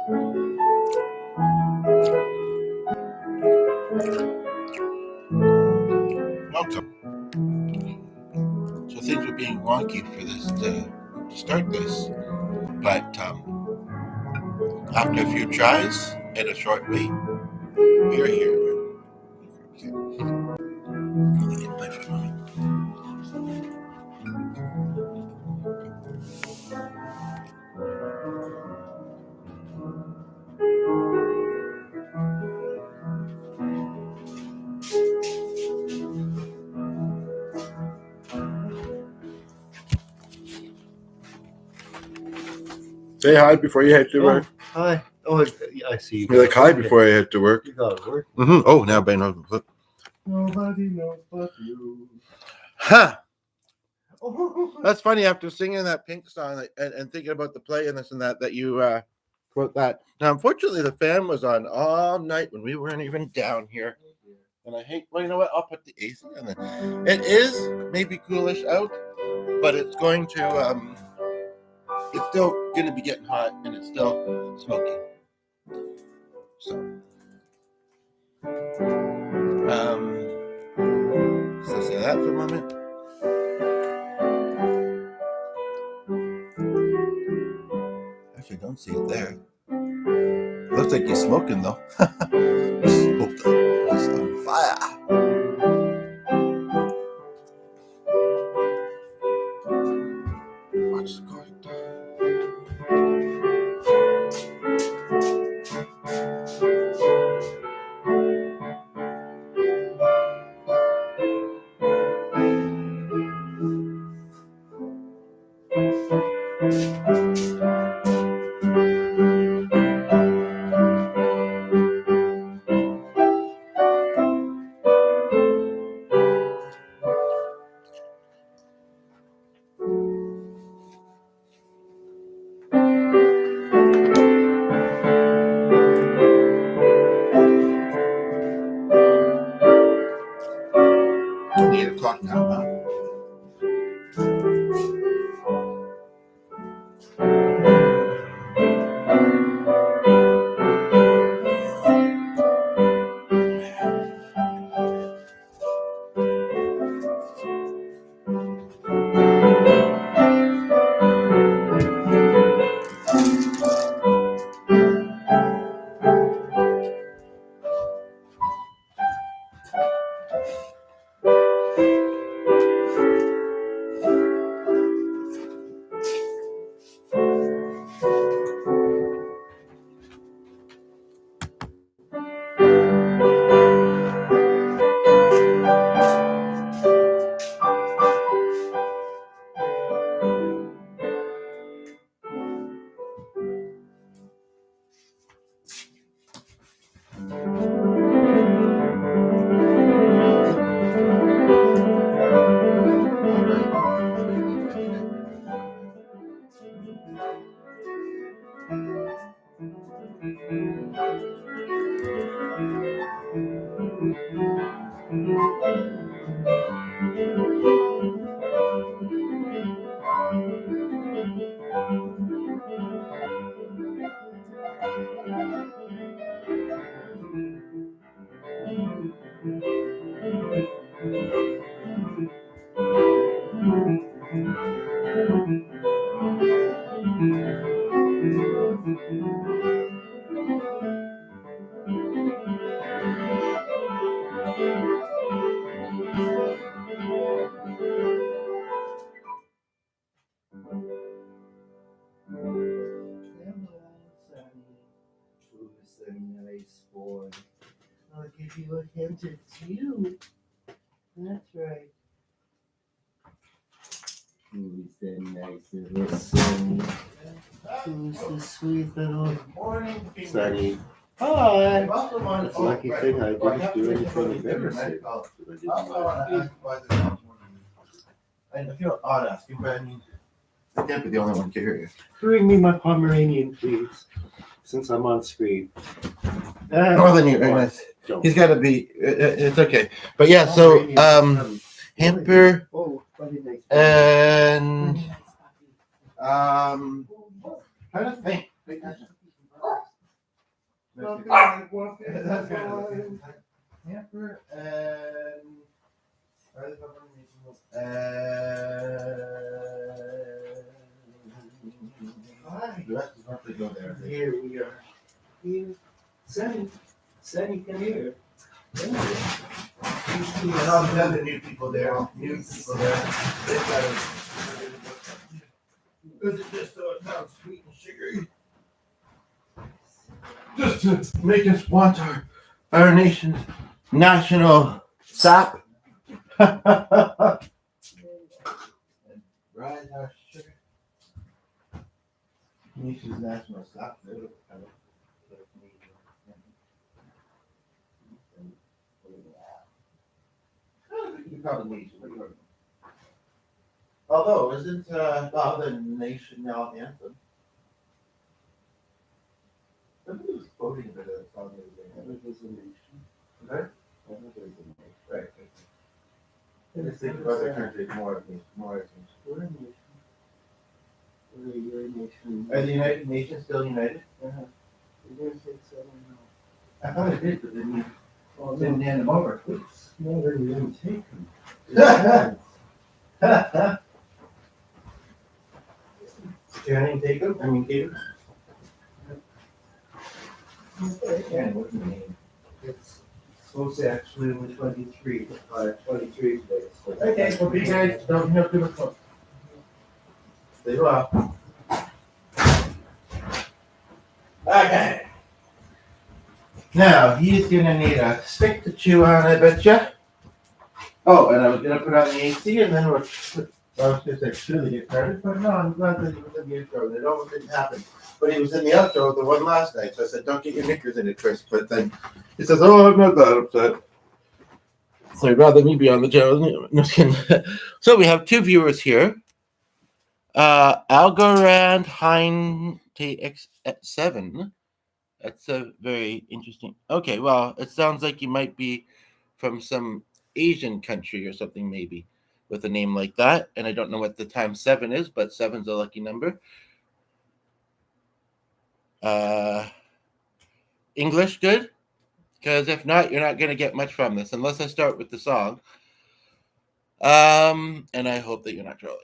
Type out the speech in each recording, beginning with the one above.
Welcome. So things were being wonky for this to start this, but after a few tries and a short wait, we are here. Say hi before you head to work. Hi. Oh, I see you. You're like hi before I head to work. You got to work. Mm-hmm. Oh, now Ben knows. Nobody knows but you. Huh. That's funny. After singing that Pink song and thinking about the play and this and that you quote that. Now, unfortunately, the fan was on all night when we weren't even down here. And I hate. Well, you know what? I'll put the AC on there. It is maybe coolish out, but it's going to. It's still going to be getting hot, and it's still smoky. So, so say that for a moment. Actually, don't see it there. Looks like you're smoking though. It's on fire. Watch the going. Only 8 o'clock now, huh? Who's a nice boy? I'll give you a hint or two. That's right. Who's the nice little Sonny? Who's the sweet little Sonny? Hi! It's a lucky thing I didn't do anything embarrassing. I feel odd asking, but I mean, I can't be the only one curious. Bring me my Pomeranian, please, since I'm on screen. Oh, then you're nice. He's got to be. It's okay, but yeah. So, hamper and trying to think. Something like walking on camper and the rest is not to go there. Here we are. Here, Sunny, come here. And all the other new people there. They've got it. Is it just so it sounds sweet and sugary? Just to make us want our nation's national sap. And rise our sugar. Nation's national sap. You call it nation. What do you want? Although, isn't the national anthem? Somebody was quoting a bit of that song the other day. Never there's a nation. Right? Never there's a nation. Right. I just think of other countries more of these. We're a nation. We're a nation. Are the United Nations still united? Uh-huh. You're going to take 7 now. I thought it did, but then you didn't hand them over. It's smaller than you take them. Channing Tatum? I mean, Tatum? Channing, what's the name? It's supposed to actually be 23. 23 today. So Okay, well, you guys don't have too much fun. Stay well. Okay. Now, he's gonna need a stick to chew on, I betcha. Oh, and I was gonna put on the AC and then I was gonna say, should get started? But no, I'm glad that he was in the intro. It almost didn't happen. But he was in the outro of the one last night, so I said, don't get your knickers in it, Chris. But then he says, oh, I'm not that upset. So I'd rather me be on the channel. No, so we have 2 viewers here. Algorand Hein TX7. That's a very interesting. Okay, well, it sounds like you might be from some Asian country or something, maybe, with a name like that. And I don't know what the time 7 is, but 7's a lucky number. English good? Because if not, you're not going to get much from this, unless I start with the song. And I hope that you're not trolling.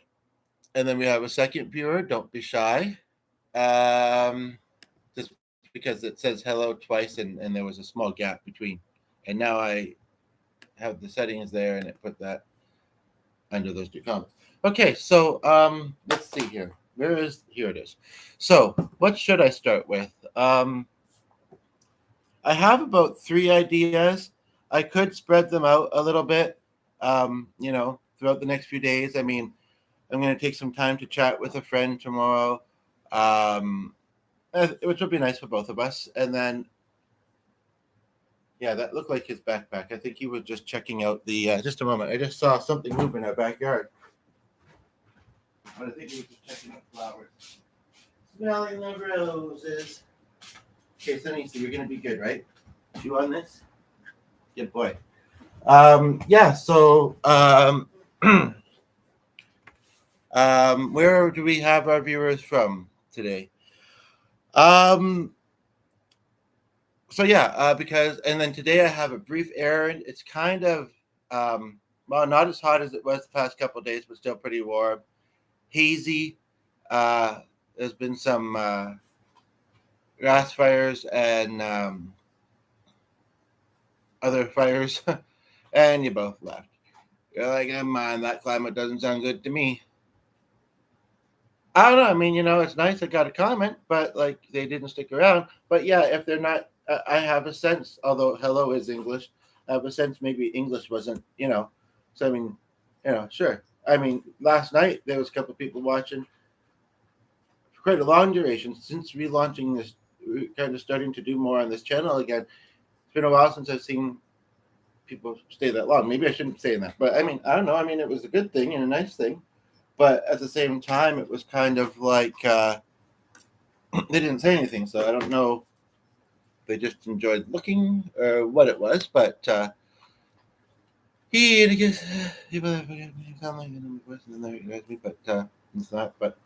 And then we have a second viewer. Don't be shy. Just because it says hello twice and there was a small gap between. And now I have the settings there and it put that under those 2 comments. Okay, so let's see here. Here it is. So what should I start with? I have about 3 ideas. I could spread them out a little bit, throughout the next few days. I mean, I'm going to take some time to chat with a friend tomorrow, which will be nice for both of us. And then, yeah, that looked like his backpack. I think he was just checking out the, just a moment. I just saw something move in our backyard. But I think he was just checking out flowers. Smelling the roses. Okay, Sonny, so you're going to be good, right? You on this? Good boy. Yeah, so where do we have our viewers from today? So yeah, and then today I have a brief errand. It's kind of, not as hot as it was the past couple of days, but still pretty warm. Hazy. There's been some grass fires and other fires, and you both left. You're like, oh man, that climate doesn't sound good to me. I don't know. I mean, it's nice I got a comment, but like they didn't stick around. But yeah, if they're not, I have a sense, although hello is English, I have a sense maybe English wasn't, So, I mean, sure. I mean, last night there was a couple of people watching for quite a long duration since relaunching this, kind of starting to do more on this channel again. It's been a while since I've seen people stay that long. Maybe I shouldn't say that, but I mean, I don't know. I mean, it was a good thing and a nice thing, but at the same time, it was kind of like they didn't say anything, so I don't know. They just enjoyed looking or what it was, but he, I guess, people sound like the person in there recognized me, but it's not. But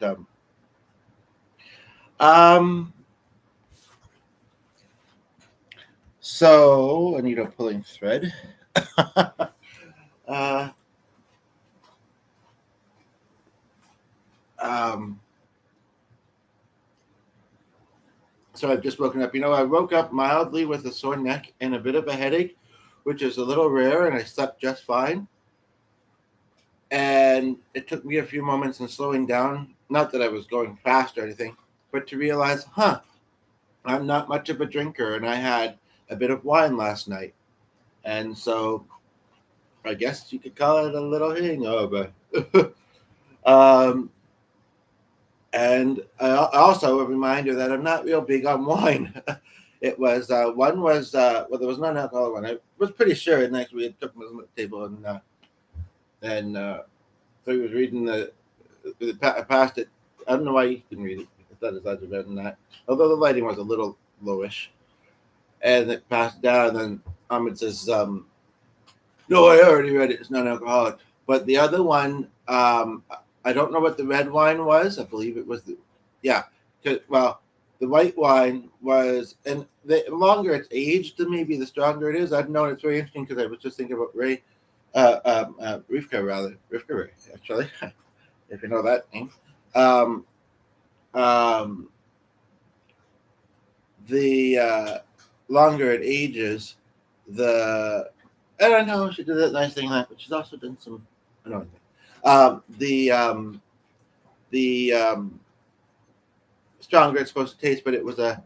So, Anita pulling thread. uh, so I've just woken up. I woke up mildly with a sore neck and a bit of a headache, which is a little rare, and I slept just fine. And it took me a few moments in slowing down, not that I was going fast or anything, but to realize, I'm not much of a drinker, and I had a bit of wine last night. And so I guess you could call it a little hangover. And also a reminder that I'm not real big on wine. It was one was there was non alcoholic one. I was pretty sure. Next we had took them on the table and so he was reading I passed it. I don't know why you can read it because that is other than that. Although the lighting was a little lowish, and it passed down. And then Ahmed says, "No, I already read it. It's non-alcoholic." But the other one, I don't know what the red wine was. I believe it was the white wine was, and the longer it's aged, the maybe the stronger it is. I've known it's very interesting because I was just thinking about Rivka Ray, actually, if you know that name. The longer it ages, I don't know. She did that nice thing, but she's also done some annoying things. The stronger it's supposed to taste, but it was I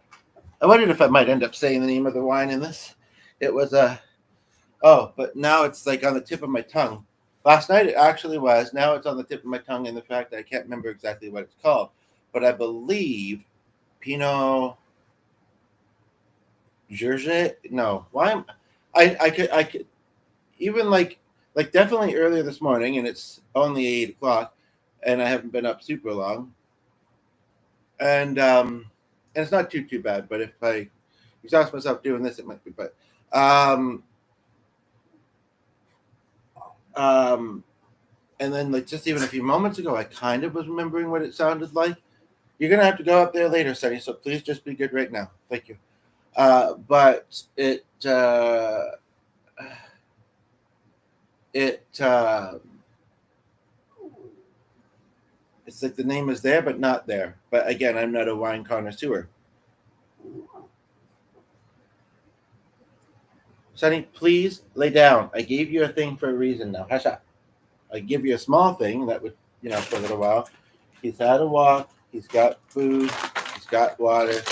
wondered if I might end up saying the name of the wine in this. It was but now it's like on the tip of my tongue. Last night it actually was. Now it's on the tip of my tongue, and the fact that I can't remember exactly what it's called, but I believe Pinot Grigio. No, why am I could even like definitely earlier this morning, and it's only 8 o'clock, and I haven't been up super long, and it's not too bad. But if I exhaust myself doing this, it might be. But and then like just even a few moments ago, I kind of was remembering what it sounded like. You're gonna have to go up there later, Sonny. So please just be good right now. Thank you. But it's like the name is there but not there. But again, I'm not a wine connoisseur. Sonny, please lay down. I gave you a thing for a reason now. Hush up. I give you a small thing that would, for a little while. He's had a walk. He's got food. He's got water.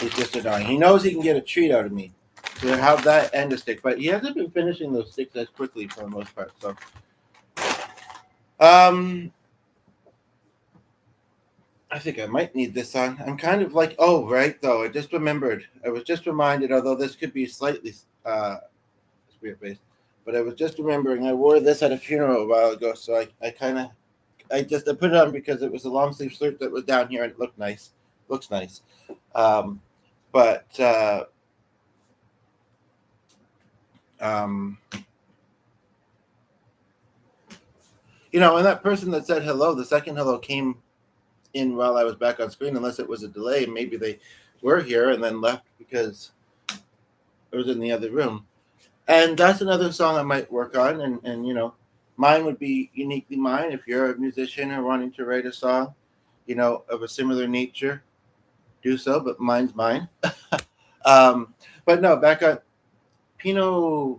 He's just annoying. He knows he can get a treat out of me. To have that and a stick, but he hasn't been finishing those sticks as quickly for the most part. So, I think I might need this on. I'm kind of like, oh, right, though. I just remembered. I was just reminded, although this could be slightly spirit-based, but I was just remembering I wore this at a funeral a while ago, so I put it on because it was a long-sleeve shirt that was down here, and it looked nice. Looks nice. And that person that said hello, the second hello came in while I was back on screen, unless it was a delay. Maybe they were here and then left because it was in the other room. And that's another song I might work on. And mine would be uniquely mine. If you're a musician or wanting to write a song, of a similar nature, do so, but mine's mine. But no, back on Pinot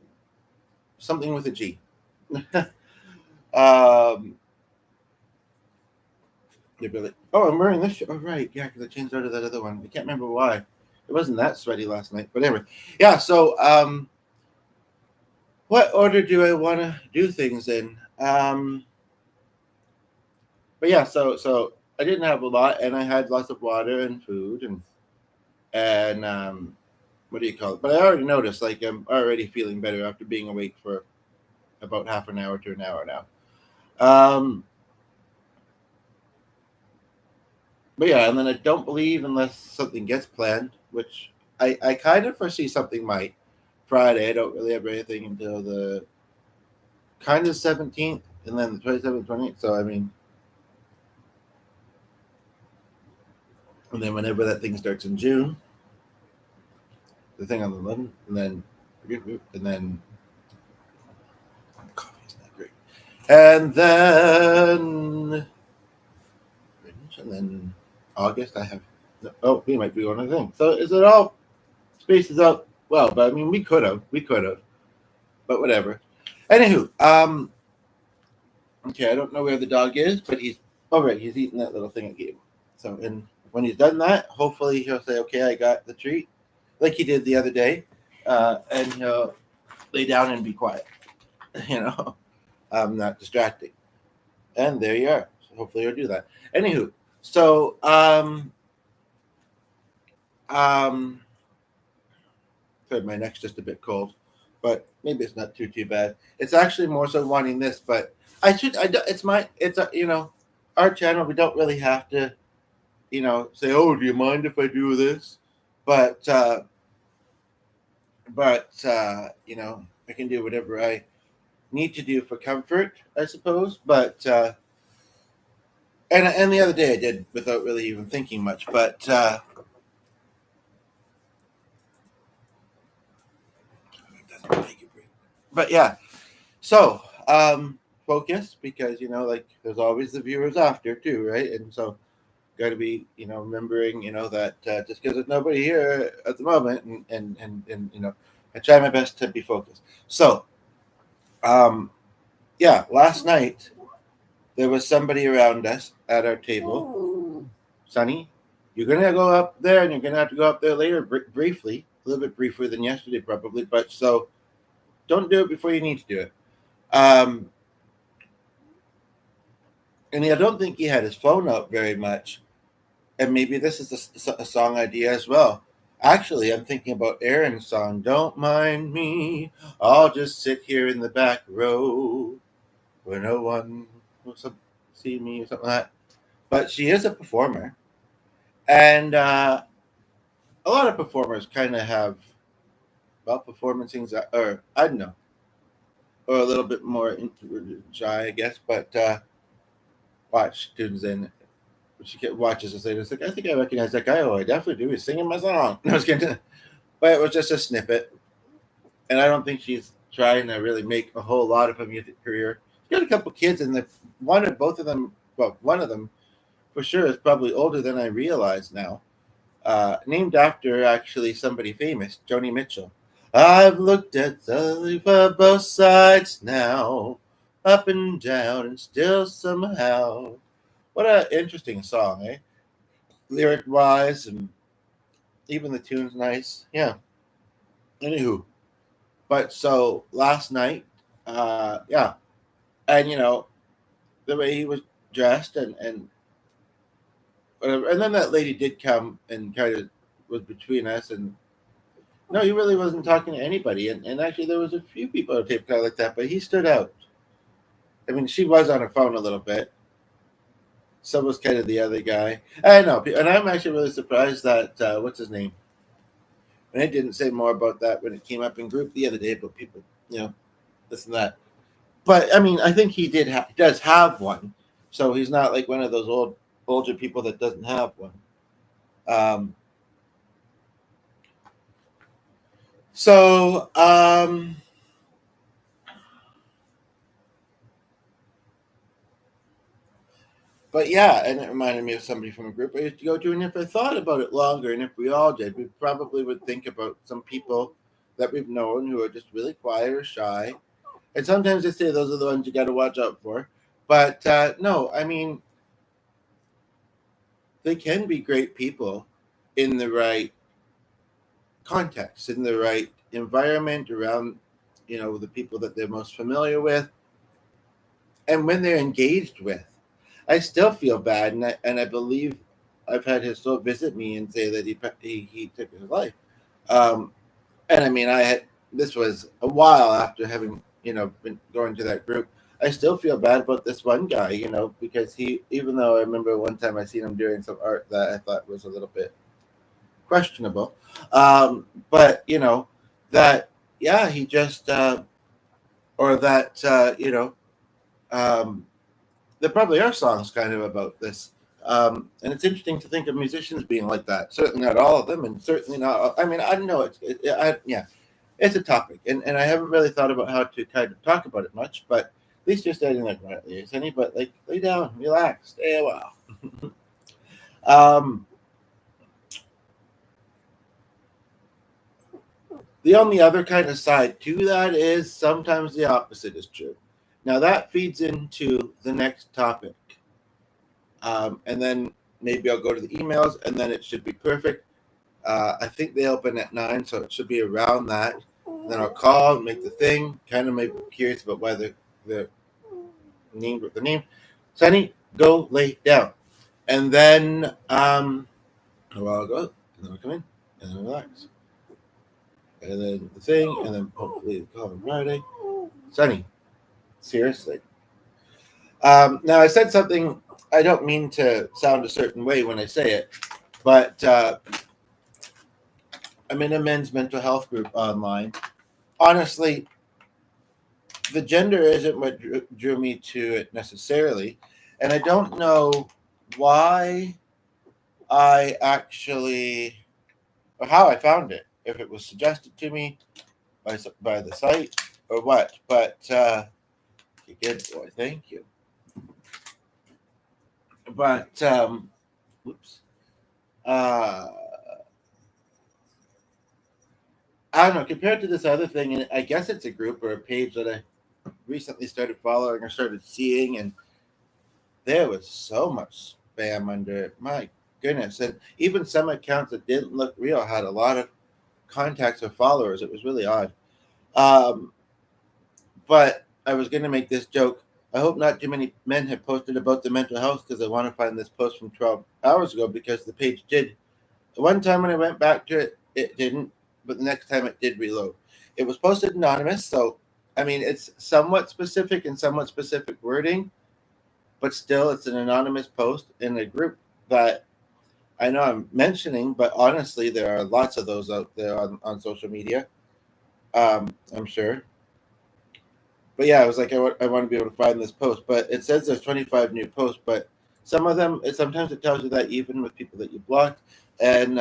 something with a G. I'm wearing this shirt. Oh, right. Yeah, because I changed out of that other one. I can't remember why. It wasn't that sweaty last night. But anyway. Yeah, so what order do I want to do things in? But yeah, so I didn't have a lot, and I had lots of water and food and what do you call it? But I already noticed, like, I'm already feeling better after being awake for about half an hour to an hour now. But yeah, and then I don't believe unless something gets planned, which I kind of foresee something might. Friday, I don't really have anything until the kind of 17th, and then the 27th, 28th. So, I mean, and then whenever that thing starts in June. the thing on the lemon, and then coffee is not great, and then August I have. Oh, we might be going to the thing. So is it all spaces out well? But I mean, we could have, but whatever. Anywho, okay, I don't know where the dog is, but he's right. He's eating that little thing I gave him. So, and when he's done that, hopefully he'll say, "Okay, I got the treat," like he did the other day, and he'll lay down and be quiet. Not distracting. And there you are. So hopefully he'll do that. Anywho, so sorry, my neck's just a bit cold, but maybe it's not too bad. It's actually more so wanting this, but our channel. We don't really have to, say, oh, do you mind if I do this? But I can do whatever I need to do for comfort, I suppose. But and the other day I did without really even thinking much, but yeah. So focus, because like there's always the viewers after too, right? And so got to be remembering that just because there's nobody here at the moment, and I try my best to be focused. So yeah, last night there was somebody around us at our table. Sonny, you're gonna go up there, and you're gonna have to go up there later, briefly, a little bit briefer than yesterday probably, but so don't do it before you need to do it. And I don't think he had his phone out very much. And maybe this is a song idea as well. Actually, I'm thinking about Aaron's song, Don't Mind Me. I'll just sit here in the back row where no one will see me or something like that. But she is a performer. And a lot of performers kind of have, performance things, or I don't know, or a little bit more shy, I guess. But watch, tunes in. She watches us later. It's like, I think I recognize that guy. Oh, I definitely do. He's singing my song. No, I was kidding. But it was just a snippet. And I don't think she's trying to really make a whole lot of a music career. She's got a couple kids, and one of them for sure is probably older than I realize now. Named after actually somebody famous, Joni Mitchell. I've looked at the for both sides now, up and down, and still somehow. What an interesting song, eh? Lyric wise, and even the tune's nice. Yeah. Anywho, but so last night, yeah, and the way he was dressed, and whatever, and then that lady did come and kind of was between us, and no, he really wasn't talking to anybody, and actually there was a few people on tape kind of like that, but he stood out. I mean, she was on her phone a little bit. So was kind of the other guy. I know, and I'm actually really surprised that what's his name? And I didn't say more about that when it came up in group the other day, but people, this and that. But I mean, I think he does have one, so he's not like one of those older people that doesn't have one. So but yeah, and it reminded me of somebody from a group I used to go to. And if I thought about it longer, and if we all did, we probably would think about some people that we've known who are just really quiet or shy. And sometimes they say those are the ones you got to watch out for. But no, I mean, they can be great people in the right context, in the right environment, around, the people that they're most familiar with. And when they're engaged with, I still feel bad, and I believe I've had his soul visit me and say that he took his life. And I mean, this was a while after having been going to that group. I still feel bad about this one guy, because even though I remember one time I seen him doing some art that I thought was a little bit questionable, but that he just or that there probably are songs kind of about this. And it's interesting to think of musicians being like that. Certainly not all of them, and certainly not. I mean, I don't know. It's a topic, and I haven't really thought about how to kind of talk about it much. But at least you're standing there quietly, is any? But like, lay down, relax, stay a while. um, the only other kind of side to that is sometimes the opposite is true. Now that feeds into the next topic. And then maybe I'll go to the emails, and then it should be perfect. I think they open at 9, so it should be around that. And then I'll call, make the thing. Kind of maybe curious about why the name. Sunny, go lay down, and then a while ago, and then I'll come in and then relax, and then the thing, and then hopefully the call on Friday. Sunny, seriously. Now I said something. I don't mean to sound a certain way when I say it, but I'm in a men's mental health group online. Honestly, the gender isn't what drew me to it necessarily, and I don't know why I actually, or how I found it, if it was suggested to me by the site or what, but good boy, thank you. But whoops. I don't know, compared to this other thing, and I guess it's a group or a page that I recently started following or started seeing, and there was so much spam under it. My goodness. And even some accounts that didn't look real had a lot of contacts or followers. It was really odd. But I was going to make this joke. I hope not too many men have posted about the mental health, because I want to find this post from 12 hours ago, because the page did. One time when I went back to it, it didn't, but the next time it did reload. It was posted anonymous, so I mean, it's somewhat specific and somewhat specific wording, but still it's an anonymous post in a group that I know I'm mentioning, but honestly, there are lots of those out there on social media, I'm sure. But yeah, I was like, I want to be able to find this post, but it says there's 25 new posts, but some of them, sometimes it tells you that even with people that you blocked, and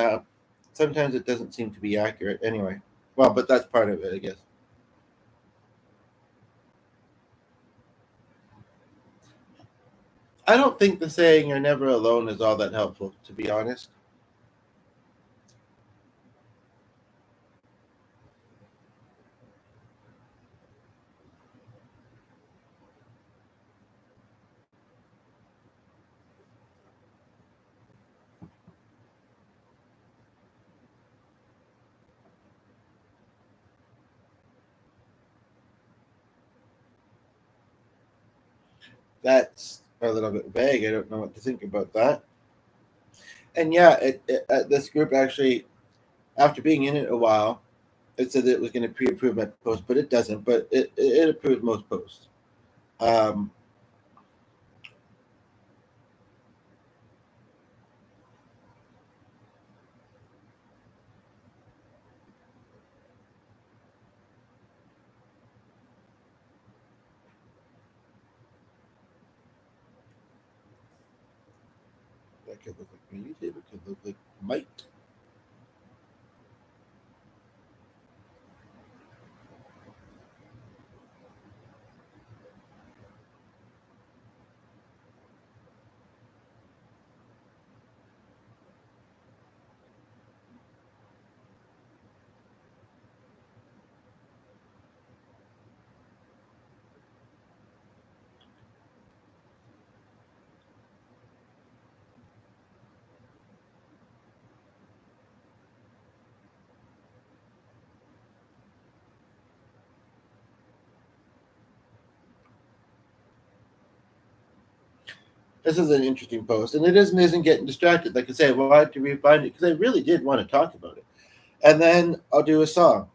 sometimes it doesn't seem to be accurate anyway. Well, but that's part of it, I guess. I don't think the saying "you're never alone" is all that helpful, to be honest. That's a little bit vague. I don't know what to think about that. And yeah, this group actually, after being in it a while, it said that it was going to pre-approve my post, but it doesn't. But it approves most posts. Um, that could look like my YouTube. It could look like Mike. This is an interesting post, and it isn't getting distracted. Like I say, why did we find it? Because I really did want to talk about it, and then I'll do a song,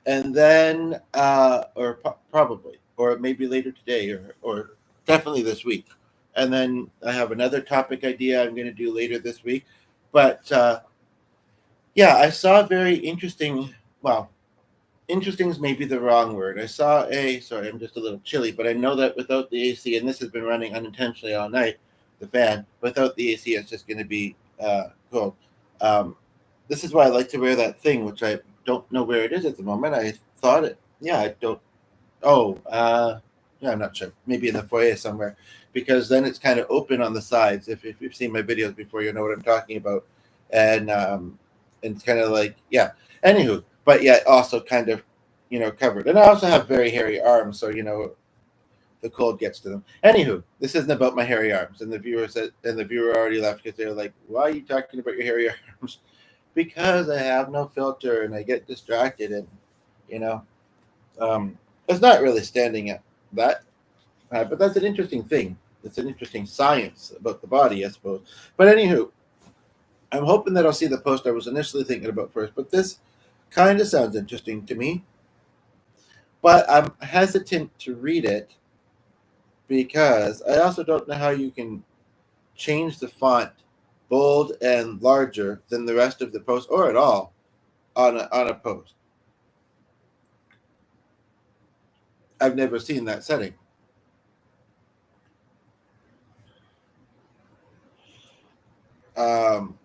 and then probably, or maybe later today, or definitely this week, and then I have another topic idea I'm going to do later this week. But yeah, I saw a very interesting. Well, interesting is maybe the wrong word. I saw sorry, I'm just a little chilly, but I know that without the AC, and this has been running unintentionally all night, the fan. Without the AC, it's just going to be cold. Um, this is why I like to wear that thing, which I don't know where it is at the moment. I thought it. Yeah, I don't. Oh, yeah, I'm not sure. Maybe in the foyer somewhere, because then it's kind of open on the sides. If you've seen my videos before, you know what I'm talking about, and it's kind of like yeah. Anywho, but yeah, also kind of covered. And I also have very hairy arms, so the cold gets to them. Anywho, this isn't about my hairy arms. And the viewer already left because they're like, "Why are you talking about your hairy arms?" Because I have no filter and I get distracted, and you know, um, it's not really standing at that. But that's an interesting thing. It's an interesting science about the body, I suppose. But anywho, I'm hoping that I'll see the post I was initially thinking about first. But this kind of sounds interesting to me. But I'm hesitant to read it because I also don't know how you can change the font bold and larger than the rest of the post or at all on a post. I've never seen that setting. Um,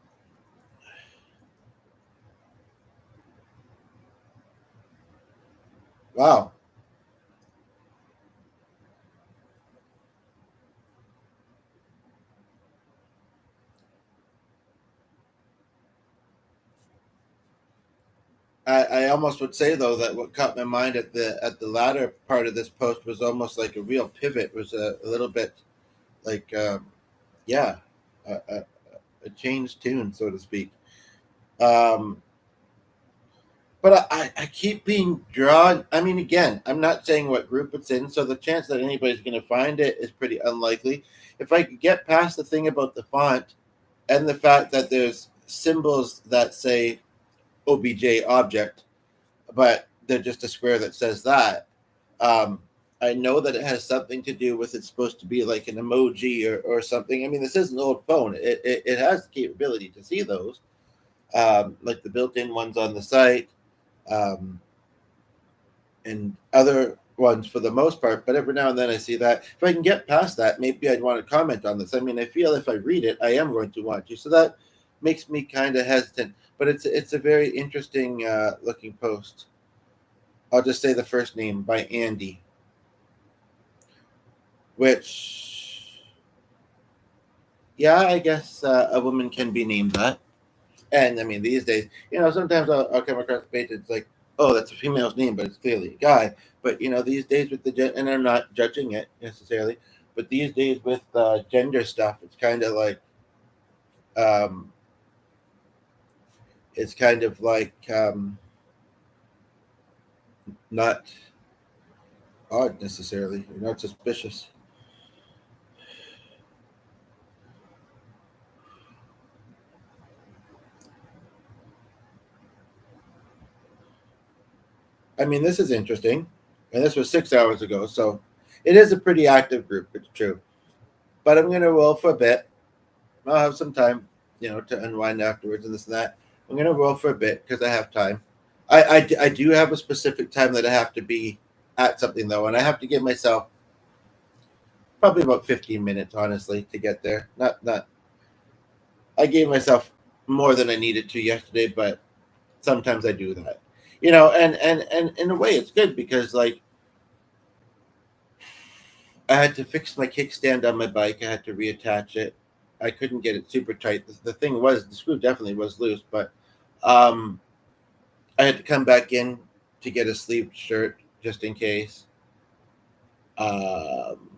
wow. I almost would say though that what caught my mind at the latter part of this post was almost like a real pivot. Was a little bit like yeah, a, a, a changed tune, so to speak. Um, but I keep being drawn. I mean, again, I'm not saying what group it's in, so the chance that anybody's going to find it is pretty unlikely. If I could get past the thing about the font and the fact that there's symbols that say OBJ object, but they're just a square that says that. Um, I know that it has something to do with it's supposed to be like an emoji or something. I mean, this is an old phone. It has the capability to see those, like the built-in ones on the site, um, and other ones for the most part. But every now and then I see that. If I can get past that, maybe I'd want to comment on this. I mean, I feel if I read it, I am going to want to. So that makes me kind of hesitant. But it's a very interesting looking post. I'll just say the first name by Andy, which, yeah, I guess a woman can be named that. And I mean, these days, sometimes I'll come across a page that's like, oh, that's a female's name, but it's clearly a guy. But, these days with and I'm not judging it necessarily, but these days with gender stuff, it's kind of like, um, not odd necessarily, or not suspicious. I mean, this is interesting, and this was 6 hours ago, so it is a pretty active group. It's true, but I'm going to roll for a bit. I'll have some time, to unwind afterwards and this and that. I'm going to roll for a bit because I have time. I do have a specific time that I have to be at something though, and I have to give myself probably about 15 minutes, honestly, to get there. Not. I gave myself more than I needed to yesterday, but sometimes I do that, and in a way it's good because like I had to fix my kickstand on my bike. I had to reattach it. I couldn't get it super tight. The thing was, the screw definitely was loose, but um, I had to come back in to get a sleeved shirt just in case. Um,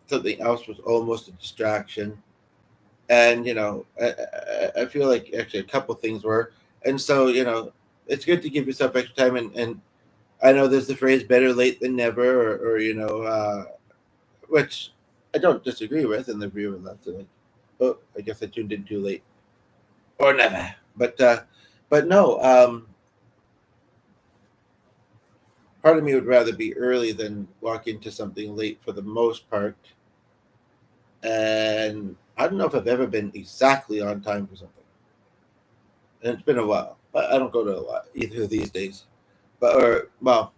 Something else was almost a distraction. And, I feel like actually a couple things were. And so, it's good to give yourself extra time. And I know there's the phrase better late than never, or which I don't disagree with. And the viewer left it like, oh, I guess I tuned in too late, or never. But no. Part of me would rather be early than walk into something late for the most part. And I don't know if I've ever been exactly on time for something, and it's been a while. But I don't go to a lot either these days. Well,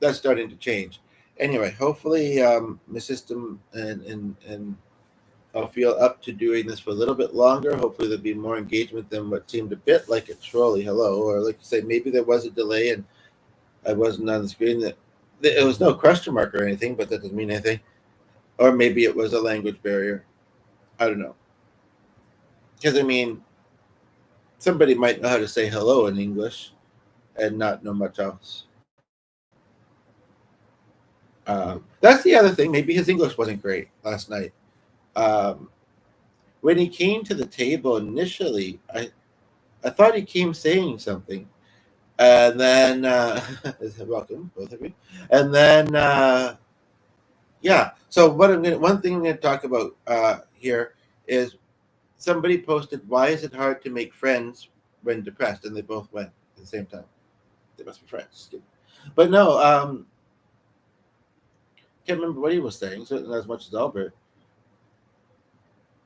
that's starting to change. Anyway, hopefully my system and I'll feel up to doing this for a little bit longer. Hopefully, there'll be more engagement than what seemed a bit like a trolley hello, or like you say, maybe there was a delay and I wasn't on the screen. That it was no question mark or anything, but that doesn't mean anything. Or maybe it was a language barrier. I don't know. Because I mean, somebody might know how to say hello in English and not know much else. That's the other thing. Maybe his English wasn't great last night. Um, when he came to the table initially, I thought he came saying something, and then welcome both of you, and then yeah. So one thing I'm gonna talk about here is somebody posted, "Why is it hard to make friends when depressed?" And they both went at the same time. They must be friends, but no. Can't remember what he was saying. Certainly not as much as Albert.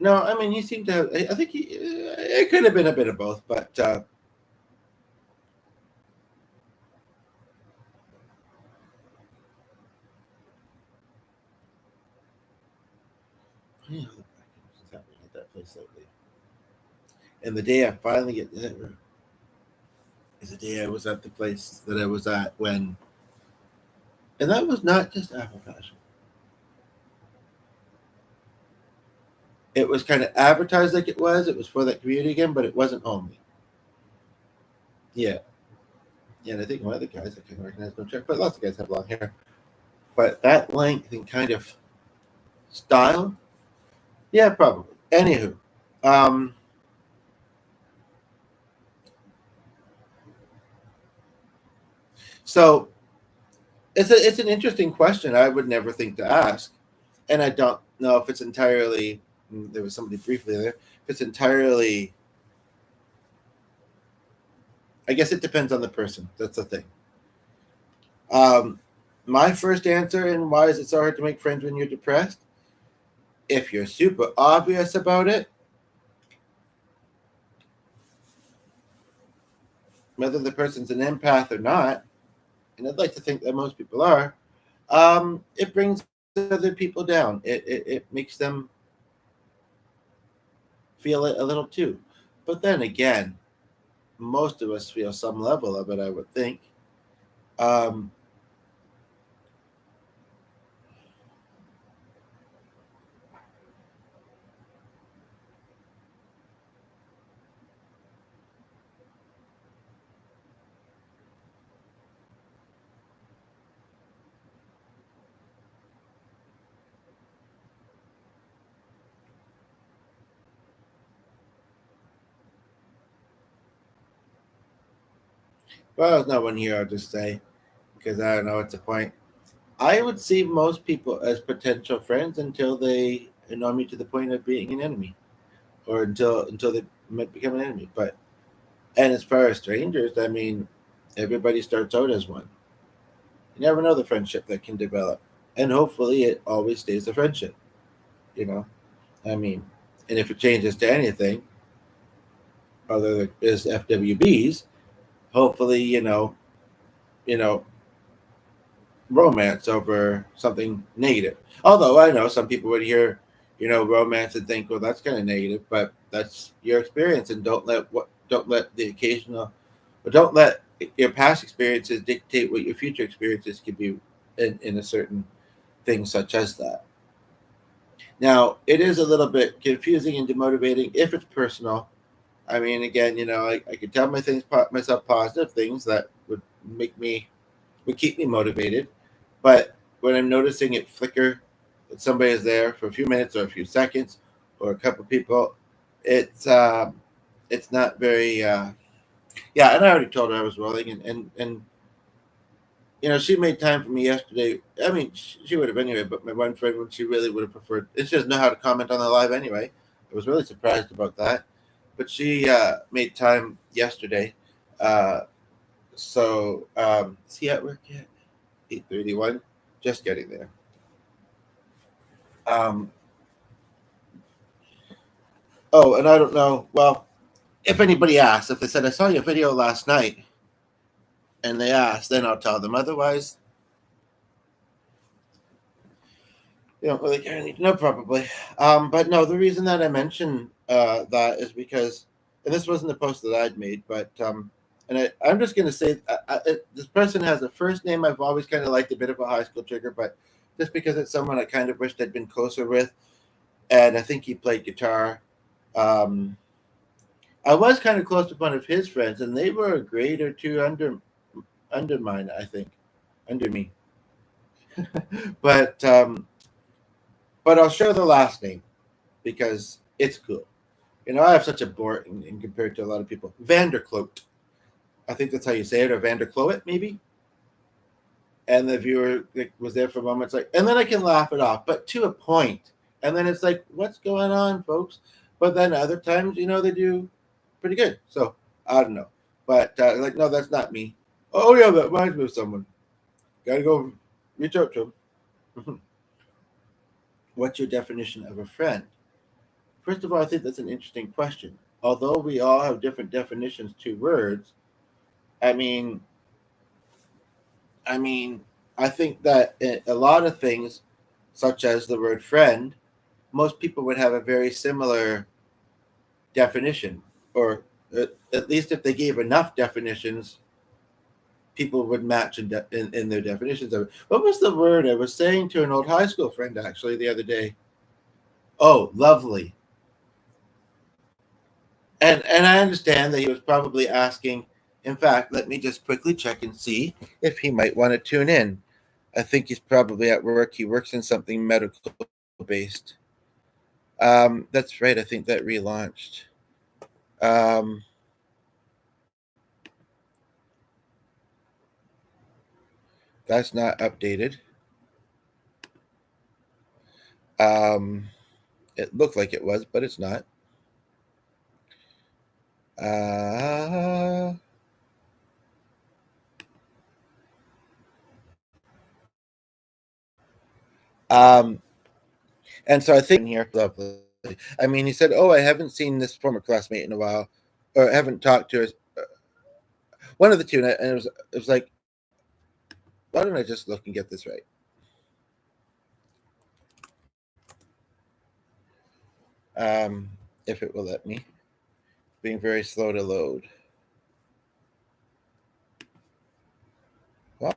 No, I mean he seemed to have. I think it could have been a bit of both, but yeah, what's happening at that place lately. And the day I finally get is the day I was at the place that I was at when, and that was not just Apple Fashion. It was kind of advertised like it was. It was for that community again, but it wasn't only. Yeah. Yeah, and I think one of the guys I can recognize no check, but lots of guys have long hair. But that length and kind of style, yeah, probably. Anywho, um, so it's an interesting question. I would never think to ask, and I don't know if it's entirely. There was somebody briefly there. If it's entirely, I guess it depends on the person. That's the thing. My first answer, and why is it so hard to make friends when you're depressed? If you're super obvious about it, whether the person's an empath or not, and I'd like to think that most people are, it brings other people down. It makes them feel it a little too. But then again, most of us feel some level of it, I would think. Um, well, there's no one here, I'll just say, because I don't know what's the point. I would see most people as potential friends until they annoy me to the point of being an enemy, or until they might become an enemy. But and as far as strangers, I mean, everybody starts out as one. You never know the friendship that can develop, and hopefully, it always stays a friendship. You know, I mean, and if it changes to anything other than is FWBs, hopefully, you know, romance over something negative. Although I know some people would hear, romance and think, well, that's kind of negative, but that's your experience, and don't let the occasional, but don't let your past experiences dictate what your future experiences could be in a certain thing such as that. Now, it is a little bit confusing and demotivating if it's personal. I mean, again, I could tell myself positive things that would keep me motivated. But when I'm noticing it flicker, that somebody is there for a few minutes or a few seconds, or a couple of people, it's not very. Yeah, and I already told her I was rolling, and she made time for me yesterday. I mean, she would have anyway, but my one friend, she really would have preferred. She doesn't know how to comment on the live anyway. I was really surprised about that, but she made time yesterday. So is he at work yet? 8:31, just getting there. Um, oh, and I don't know. Well, if anybody asks, if they said I saw your video last night, and they ask, then I'll tell them. Otherwise, You don't really care need to know, probably. But no, the reason that I mentioned that is because, and this wasn't the post that I'd made, but I'm just going to say this person has a first name I've always kind of liked, a bit of a high school trigger, but just because it's someone I kind of wished I'd been closer with, and I think he played guitar. I was kind of close to one of his friends, and they were a grade or two under mine, I think, under me. but I'll show the last name because it's cool. You know, I have such a boring in compared to a lot of people. Vanderkloot. I think that's how you say it, or Vanderkloet, maybe. And the viewer was there for a moment. It's like, and then I can laugh it off, but to a point. And then it's like, what's going on, folks? But then other times, you know, they do pretty good. So I don't know. But like, no, that's not me. Oh yeah, that reminds me of someone. Gotta go reach out to him. What's your definition of a friend? First of all, I think that's an interesting question. Although we all have different definitions to words, I mean, I mean, I think that a lot of things, such as the word friend, most people would have a very similar definition, or at least if they gave enough definitions, people would match in their definitions of it. What was the word I was saying to an old high school friend actually the other day? Oh, lovely. And I understand that he was probably asking. In fact, let me just quickly check and see if he might want to tune in. I think he's probably at work. He works in something medical based. That's right. I think that relaunched. Um, that's not updated. Um, it looked like it was, but it's not. Uh, um, and so I think here, lovely. I mean, he said, "Oh, I haven't seen this former classmate in a while, or I haven't talked to her." One of the two, and it was like, why don't I just look and get this right? If it will let me. Being very slow to load. Well,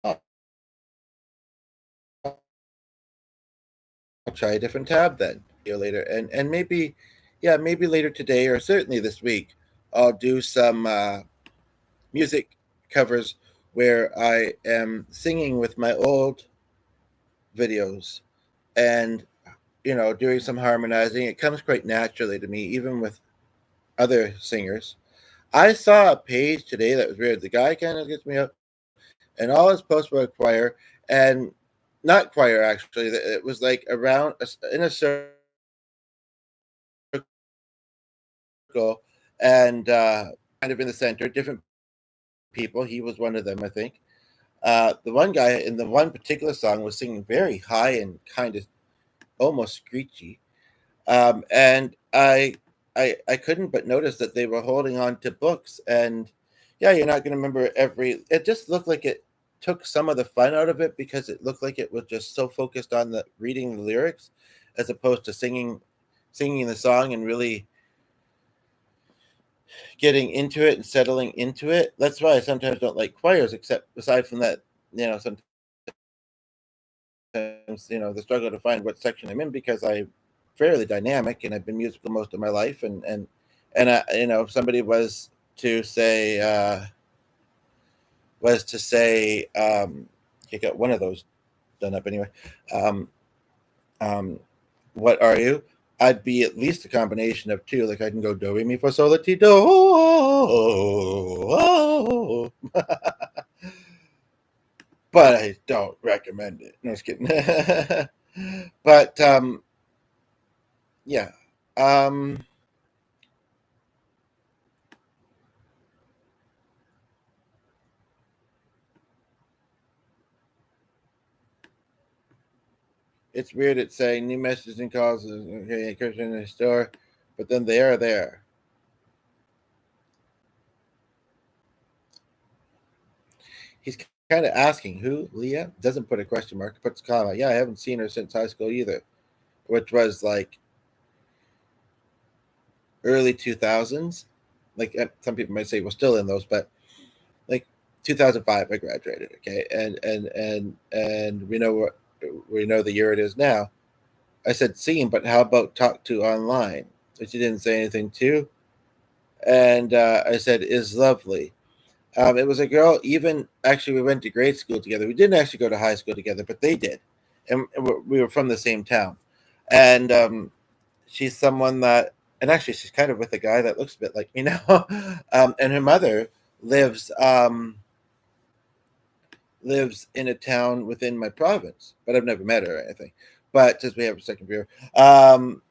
I'll try a different tab then. Later, and maybe, yeah, maybe later today or certainly this week, I'll do some music covers where I am singing with my old videos and doing some harmonizing. It comes quite naturally to me, even with other singers. I saw a page today that was weird. The guy kind of gets me up, and all his posts were choir, and not choir actually. It was like around in a circle, and kind of in the center, different people. He was one of them, I think. The one guy in the one particular song was singing very high and kind of almost screechy, and I couldn't but notice that they were holding on to books, and yeah, you're not going to remember every. It just looked like it took some of the fun out of it because it looked like it was just so focused on the reading the lyrics as opposed to singing the song and really getting into it and settling into it. That's why I sometimes don't like choirs, except aside from that, sometimes the struggle to find what section I'm in because I'm fairly dynamic and I've been musical most of my life, and if somebody was to say you got one of those done up anyway. Um, um, what are you? I'd be at least a combination of two. Like I can go do re mi fa sol la ti do, but I don't recommend it. No, just kidding. But yeah. Um, it's weird. It's saying new messages and calls. Okay, in the store, but then they are there. He's kind of asking who Leah doesn't put a question mark, puts a comma. Yeah, I haven't seen her since high school either, which was like early 2000s. Like some people might say we're still in those, but like 2005 I graduated. Okay, and we know the year it is now. I said seen, but how about talk to online? But she didn't say anything too. And I said is lovely. It was a girl. Even actually, we went to grade school together. We didn't actually go to high school together, but they did, and we were from the same town. And she's someone that, and actually, she's kind of with a guy that looks a bit like me now. And her mother lives lives in a town within my province, but I've never met her or anything. But since we have a second viewer, um,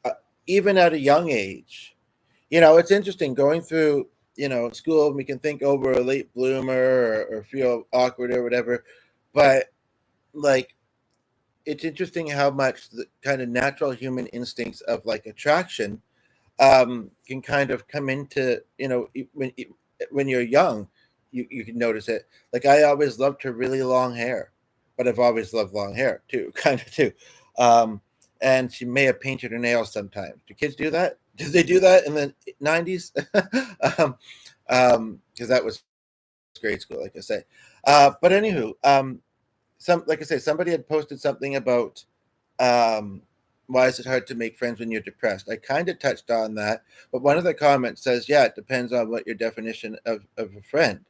uh, even at a young age, it's interesting going through, school. We can think over a late bloomer or feel awkward or whatever, but like it's interesting how much the kind of natural human instincts of like attraction can kind of come into, when you're young, you can notice it. Like I always loved her really long hair, but I've always loved long hair too, kind of too. Um, and she may have painted her nails sometimes. Do kids do that? Did they do that in the 90s? Because that was grade school, like I say. But anywho, like I say, somebody had posted something about um, why is it hard to make friends when you're depressed? I kind of touched on that, but one of the comments says, yeah, it depends on what your definition of a friend.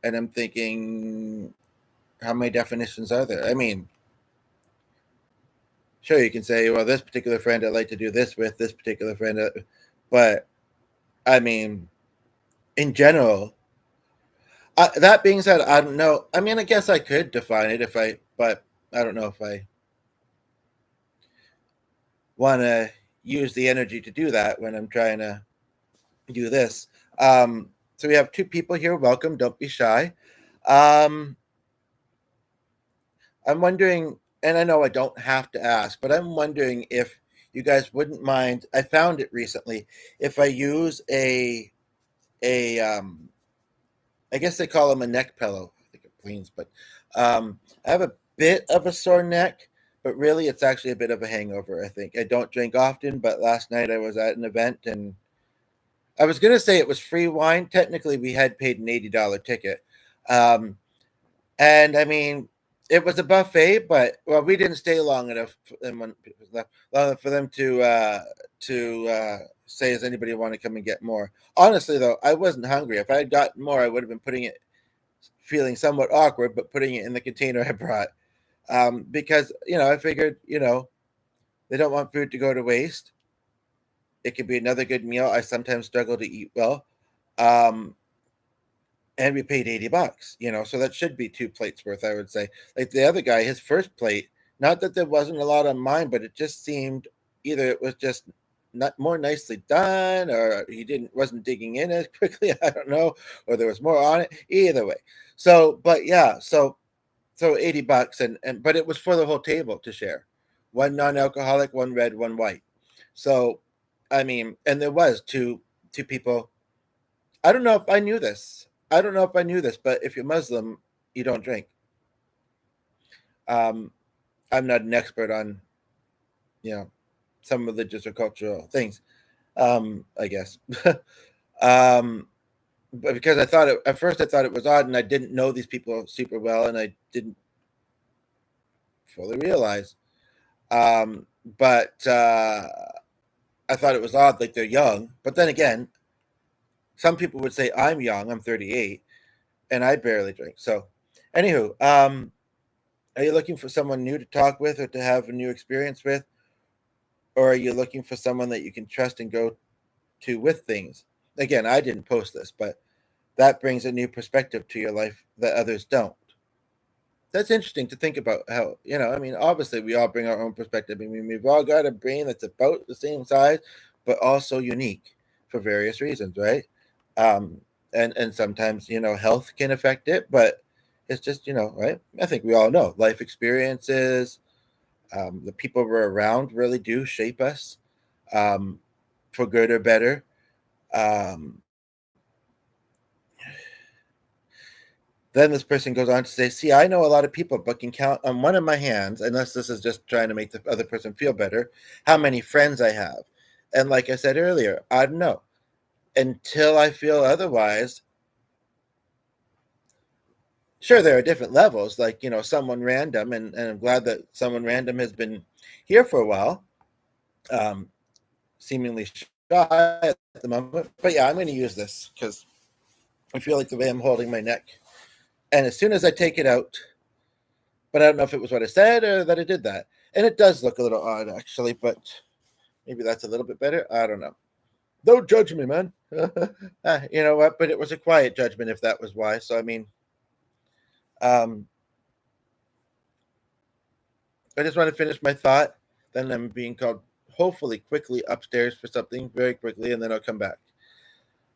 And I'm thinking, how many definitions are there? I mean, sure, you can say, well, this particular friend I like to do this with, this particular friend, but I mean, in general, that being said, I don't know. I mean, I guess I could define it but I don't know if I want to use the energy to do that when I'm trying to do this. So we have two people here. Welcome. Don't be shy. Um, I'm wondering, and I know I don't have to ask, but I'm wondering if you guys wouldn't mind. I found it recently. If I use a I guess they call them a neck pillow. I think it cleans, but I have a bit of a sore neck, but really it's actually a bit of a hangover. I think I don't drink often, but last night I was at an event and I was going to say it was free wine. Technically, we had paid an $80 ticket. Um, and I mean, it was a buffet, but well, we didn't stay long enough for them, long enough for them to say, "Does anybody want to come and get more?" Honestly, though, I wasn't hungry. If I had gotten more, I would have been putting it, feeling somewhat awkward, but putting it in the container I brought because I figured they don't want food to go to waste. It could be another good meal. I sometimes struggle to eat well. Um, and we paid $80, so that should be two plates worth, I would say. Like the other guy, his first plate, not that there wasn't a lot on mine, but it just seemed either it was just not more nicely done or he didn't wasn't digging in as quickly. I don't know, or there was more on it. Either way. So, but yeah, so $80 and but it was for the whole table to share. One non-alcoholic, one red, one white. So I mean, and there was two people. I don't know if I knew this. I don't know if I knew this, but if you're Muslim, you don't drink. Um, I'm not an expert on, you know, some religious or cultural things. I guess. um, but because at first I thought it was odd, and I didn't know these people super well, and I didn't fully realize. But I thought it was odd, like they're young. But then again, some people would say I'm young. I'm 38, and I barely drink. So, anywho, are you looking for someone new to talk with or to have a new experience with? Or are you looking for someone that you can trust and go to with things? Again, I didn't post this, but that brings a new perspective to your life that others don't. That's interesting to think about how, I mean, obviously we all bring our own perspective. I mean, we've all got a brain that's about the same size, but also unique for various reasons, right? Um, and sometimes, health can affect it, but it's just, right? I think we all know life experiences, the people we're around really do shape us um, for good or better. Um, Then this person goes on to say, see, I know a lot of people, but can count on one of my hands, unless this is just trying to make the other person feel better, how many friends I have. And like I said earlier, I don't know. Until I feel otherwise, sure, there are different levels, like, someone random, and I'm glad that someone random has been here for a while, seemingly shy at the moment. But yeah, I'm going to use this because I feel like the way I'm holding my neck. And as soon as I take it out, but I don't know if it was what I said or that I did that. And it does look a little odd, actually, but maybe that's a little bit better. I don't know. Don't judge me, man. You know what? But it was a quiet judgment if that was why. So, I mean, I just want to finish my thought. Then I'm being called, hopefully, quickly upstairs for something very quickly, and then I'll come back.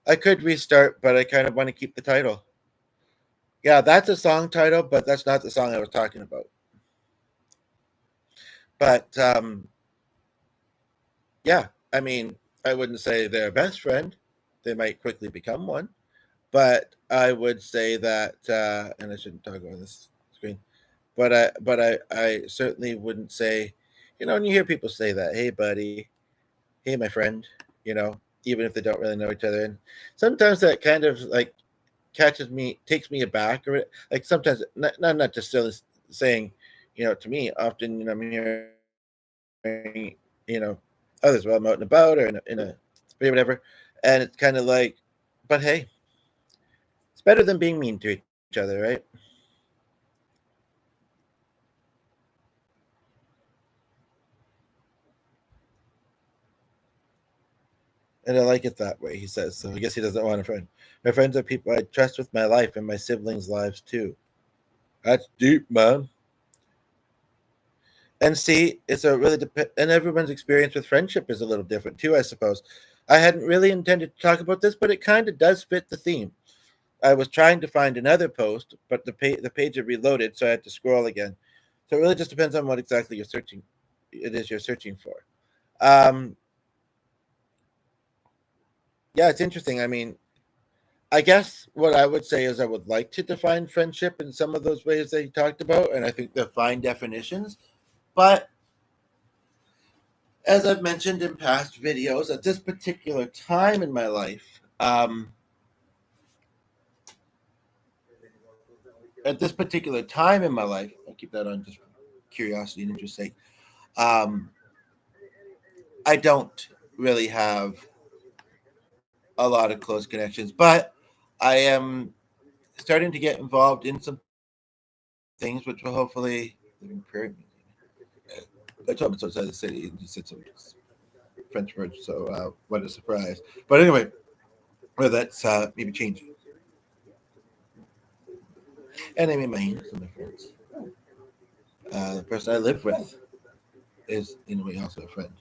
I could restart, but I kind of want to keep the title. Yeah, that's a song title, but that's not the song I was talking about. But yeah, I mean, I wouldn't say they're a best friend. They might quickly become one, but I would say that, and I shouldn't talk on this screen, but I certainly wouldn't say, and you hear people say that, hey, buddy, hey, my friend, even if they don't really know each other. And sometimes that kind of like takes me aback, or like sometimes not just saying, to me, often, I'm hearing, others while I'm out and about or in a whatever, and it's kind of like, but hey, it's better than being mean to each other, right? And I like it that way, he says. So I guess he doesn't want a friend. My friends are people I trust with my life and my siblings' lives too. That's deep, man. And see, it's a really and everyone's experience with friendship is a little different too, I suppose. I hadn't really intended to talk about this, but it kind of does fit the theme. I was trying to find another post, but the page had reloaded, so I had to scroll again. So it really just depends on what exactly you're searching for. Um, yeah, it's interesting. I mean, I guess what I would say is I would like to define friendship in some of those ways that you talked about, and I think they're fine definitions. But as I've mentioned in past videos, at this particular time in my life, I'll keep that on just for curiosity and interest sake. Um, I don't really have a lot of close connections, but I am starting to get involved in some things which will hopefully. I told him it's outside the city, and he said some French words, so what a surprise. But anyway, well, that's maybe changing. And I mean, some of my friends. The person I live with is, in a way, also a friend.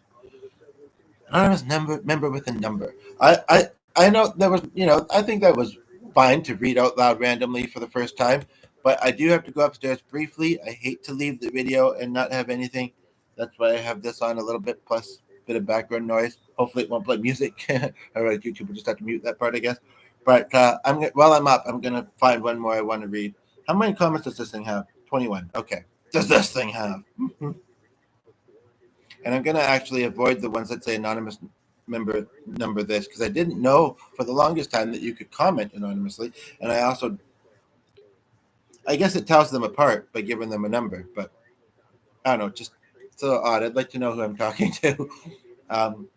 Anonymous member with a number. I know there was, I think that was fine to read out loud randomly for the first time, but I do have to go upstairs briefly. I hate to leave the video and not have anything. That's why I have this on a little bit, plus a bit of background noise. Hopefully it won't play music. All right, YouTube will just have to mute that part, I guess. But while I'm up, I'm gonna find one more I want to read. How many comments does this thing have? 21. Okay. Does this thing have? And I'm going to actually avoid the ones that say anonymous member number this, because I didn't know for the longest time that you could comment anonymously. And I guess it tells them apart by giving them a number, but I don't know, just it's a little odd. I'd like to know who I'm talking to. And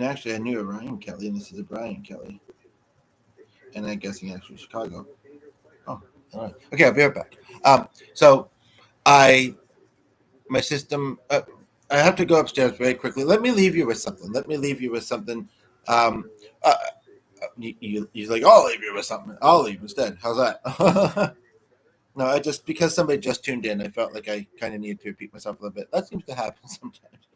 actually, I knew a Ryan Kelly, and this is a Brian Kelly. And I'm guessing actually Chicago. Oh, all right. Okay, I'll be right back. So my system, I have to go upstairs very quickly. Let me leave you with something. Um, uh, you're like, I'll leave you with something. I'll leave instead. How's that? No, because somebody just tuned in, I felt like I kind of needed to repeat myself a little bit. That seems to happen sometimes.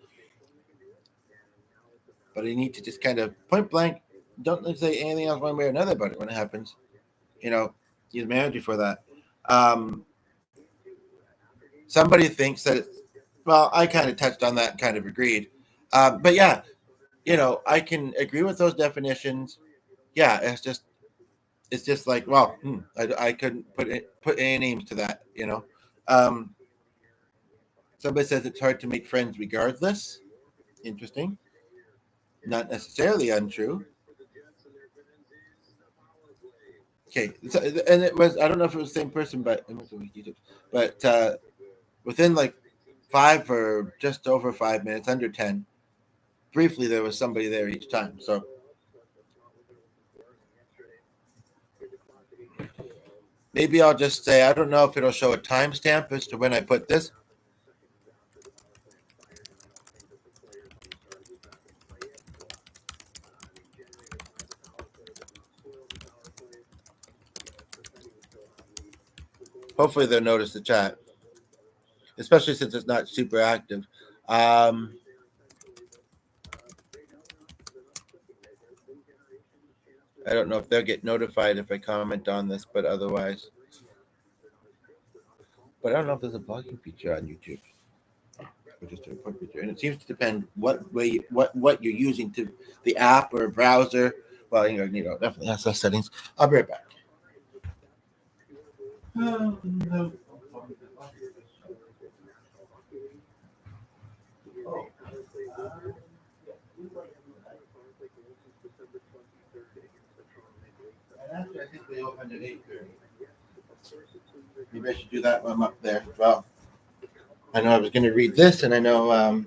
But I need to just kind of point blank, don't say anything else one way or another about it when it happens. Use manager for that. Somebody thinks that well, I kind of touched on that and kind of agreed. But yeah, I can agree with those definitions. Yeah, it's just it's just like, well, I couldn't put any names to that, Um, somebody says it's hard to make friends regardless. Interesting. Not necessarily untrue. Okay, so, and it was, I don't know if it was the same person, but within like 5 or just over 5 minutes, under 10, briefly there was somebody there each time. So maybe I'll just say, I don't know if it'll show a timestamp as to when I put this. Hopefully they'll notice the chat, especially since it's not super active. I don't know if they'll get notified if I comment on this, but otherwise. But I don't know if there's a blogging feature on YouTube. Or just a report feature. And it seems to depend what you're using to the app or browser. Well, definitely has those settings. I'll be right back. Actually, I think they opened at 8:30. Maybe I should do that when I'm up there. Well, I know I was going to read this, and I know.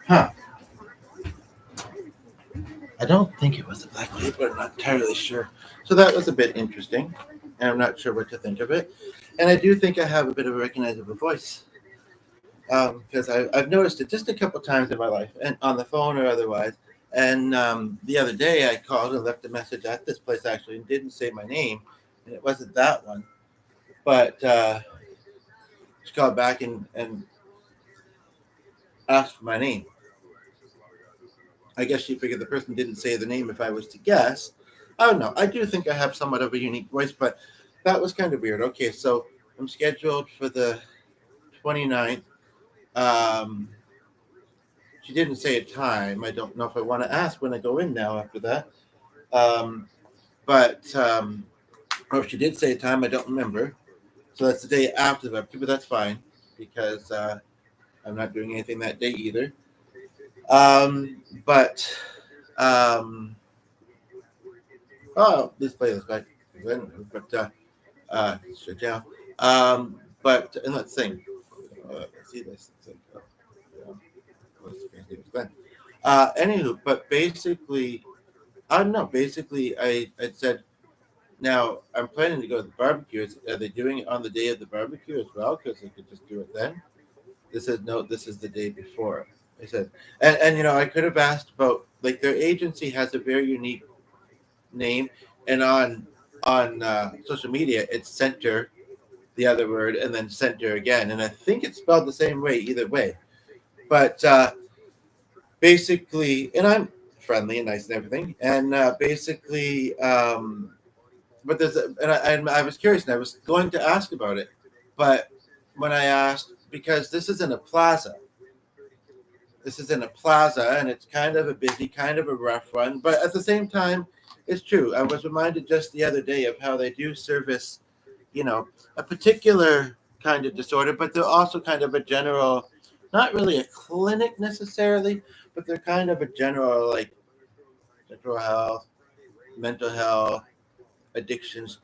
Huh. I don't think it was a black lady, but I'm not entirely sure. So that was a bit interesting, and I'm not sure what to think of it. And I do think I have a bit of a recognizable voice, because I've noticed it just a couple times in my life, and on the phone or otherwise. And the other day, I called and left a message at this place actually, and didn't say my name, and it wasn't that one, but she called back and asked for my name. I guess she figured the person didn't say the name if I was to guess. I don't know. I do think I have somewhat of a unique voice, but that was kind of weird. Okay, so I'm scheduled for the 29th. She didn't say a time. I don't know if I want to ask when I go in now after that. But or if she did say a time, I don't remember. So that's the day after the barbecue, but that's fine because I'm not doing anything that day either. But oh, this play is like, but shut down. But and let's sing. Let's see this. Anywho, but basically, I don't know. Basically, I said, now I'm planning to go to the barbecue. Are they doing it on the day of the barbecue as well? Because they could just do it then. This says no. This is the day before. I said, and I could have asked about, like, their agency has a very unique name, and on social media it's center, the other word, and then center again, and I think it's spelled the same way either way. But basically, and I'm friendly and nice and everything, and basically, but there's and I was curious, and I was going to ask about it, but when I asked, because this is in a plaza. This is in a plaza, and it's kind of a busy, kind of a rough one. But at the same time, it's true. I was reminded just the other day of how they do service, a particular kind of disorder, but they're also kind of a general, not really a clinic necessarily, but they're kind of a general, like, mental health, addictions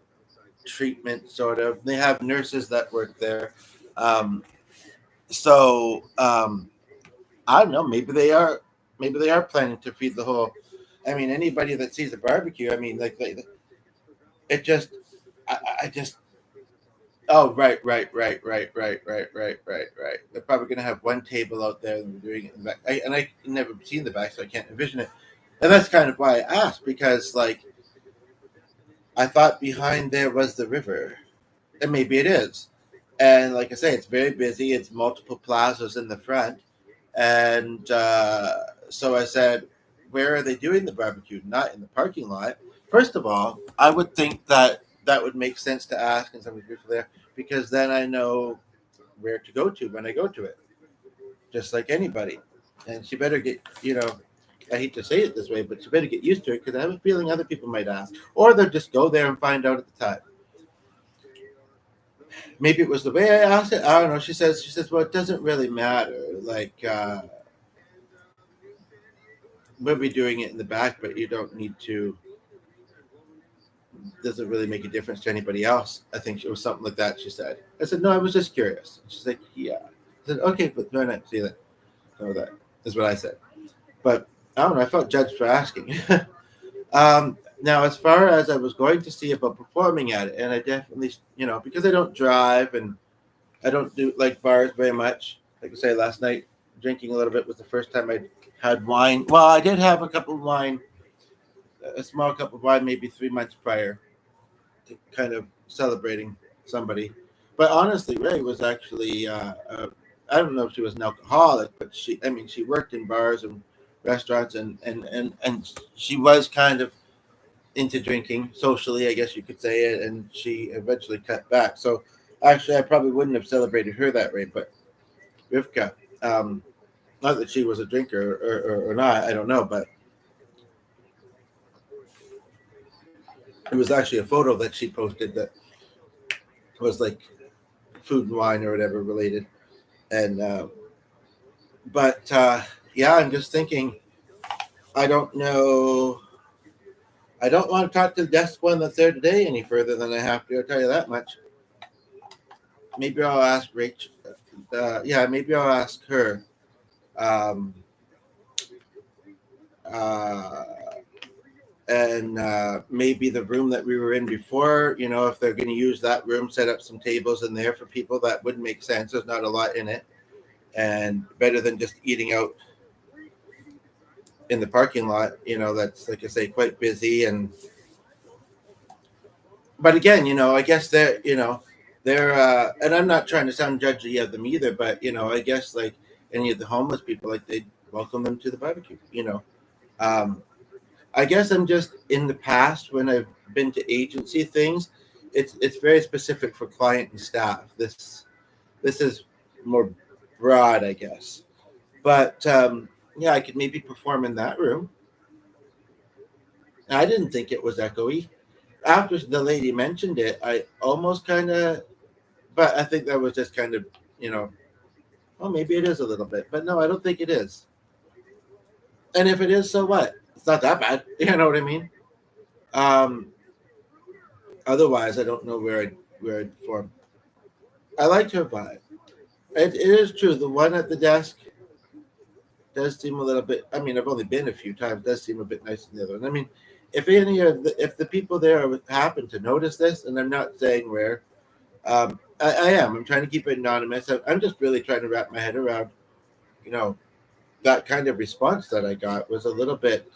treatment, sort of. They have nurses that work there. So I don't know. Maybe they are planning to feed the whole. I mean, anybody that sees a barbecue. I mean, like it just. I just. Oh, right. They're probably going to have one table out there and they're doing it in the back. I never seen the back, so I can't envision it. And that's kind of why I asked, because, like, I thought behind there was the river, and maybe it is. And like I say, it's very busy. It's multiple plazas in the front. And so I said, where are they doing the barbecue? Not in the parking lot. First of all, I would think that would make sense to ask, and somebody's beautiful there, because then I know where to go to when I go to it, just like anybody. And she better get, I hate to say it this way, but she better get used to it, because I have a feeling other people might ask, or they'll just go there and find out at the time. Maybe it was the way I asked it. I don't know. She says, well, it doesn't really matter. Like, we'll be doing it in the back, but you don't need to. Doesn't really make a difference to anybody else. I think it was something like that. She said. I said, no, I was just curious. She's like, yeah. I said, okay, but no, no, see that. No, that is what I said. But I don't know. I felt judged for asking. Now, as far as I was going to see about performing at it, and I definitely, because I don't drive and I don't do like bars very much. Like I say, last night, drinking a little bit was the first time I had wine. Well, I did have a cup of wine a small cup of wine maybe 3 months prior to kind of celebrating somebody. But honestly, Ray was actually I don't know if she was an alcoholic, but she worked in bars and restaurants, and she was kind of into drinking socially, I guess you could say it, and she eventually cut back. So actually, I probably wouldn't have celebrated her that way, but Rivka, not that she was a drinker or not, I don't know, but it was actually a photo that she posted that was like food and wine or whatever related, and but yeah, I'm just thinking. I don't know. I don't want to talk to the desk one that's there today any further than I have to. I'll tell you that much. Maybe I'll ask Rachel. Yeah, maybe I'll ask her. Um, uh, and maybe the room that we were in before, if they're going to use that room, set up some tables in there for people. That wouldn't make sense. There's not a lot in it, and better than just eating out in the parking lot. That's, like I say, quite busy. But again, I guess they're and I'm not trying to sound judgy of them either, but I guess like any of the homeless people, like they welcome them to the barbecue. Um, I guess I'm just in the past when I've been to agency things, it's very specific for client and staff. This is more broad, I guess. But yeah, I could maybe perform in that room. I didn't think it was echoey. After the lady mentioned it, I almost kind of, but I think that was just kind of, you know, oh, maybe it is a little bit, but no, I don't think it is. And if it is, so what? It's not that bad. You know what I mean? Um, Otherwise, I don't know where I'd perform. I like her vibe. It is true. The one at the desk does seem a little bit. I mean, I've only been a few times. Does seem a bit nicer than the other one. I mean, if the people there happen to notice this, and I'm not saying where, I am. I'm trying to keep it anonymous. I'm just really trying to wrap my head around, you know, that kind of response that I got was a little bit.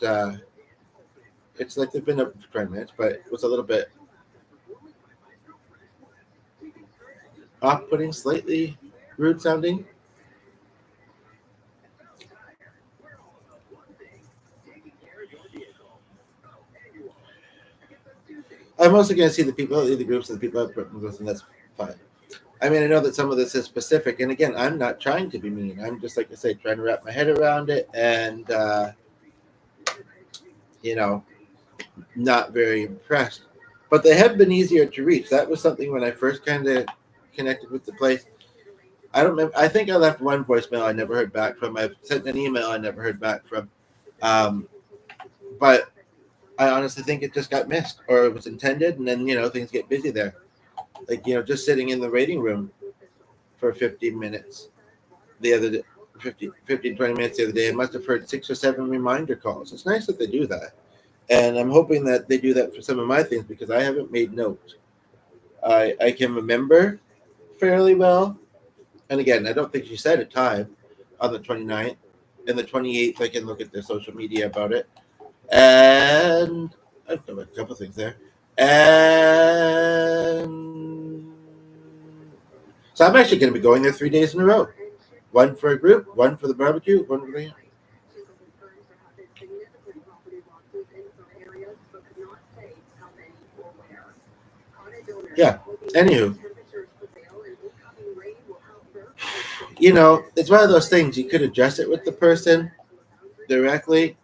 It's like they've been up for 20 minutes, but it was a little bit off-putting, slightly rude sounding. I'm also going to see the people, the groups, and the people I've put with, and that's fine. I mean, I know that some of this is specific, and again, I'm not trying to be mean. I'm just, like I say, trying to wrap my head around it, and you know, not very impressed. But they have been easier to reach. That was something when I first kind of connected with the place. I don't remember. I think I left one voicemail I never heard back from. I've sent an email I never heard back from. Um, but I honestly think it just got missed, or it was intended, and then things get busy there. Like just sitting in the waiting room for 15 minutes the other day, 20 minutes the other day. I must have heard 6 or 7 reminder calls. It's nice that they do that, and I'm hoping that they do that for some of my things because I haven't made note. I can remember fairly well, and again, I don't think she said a time on the 29th. And the 28th, I can look at their social media about it. And I've got a couple things there. And so I'm actually going to be going there 3 days in a row. One for a group, one for the barbecue, one for the. Yeah. Anywho, it's one of those things you could address it with the person directly,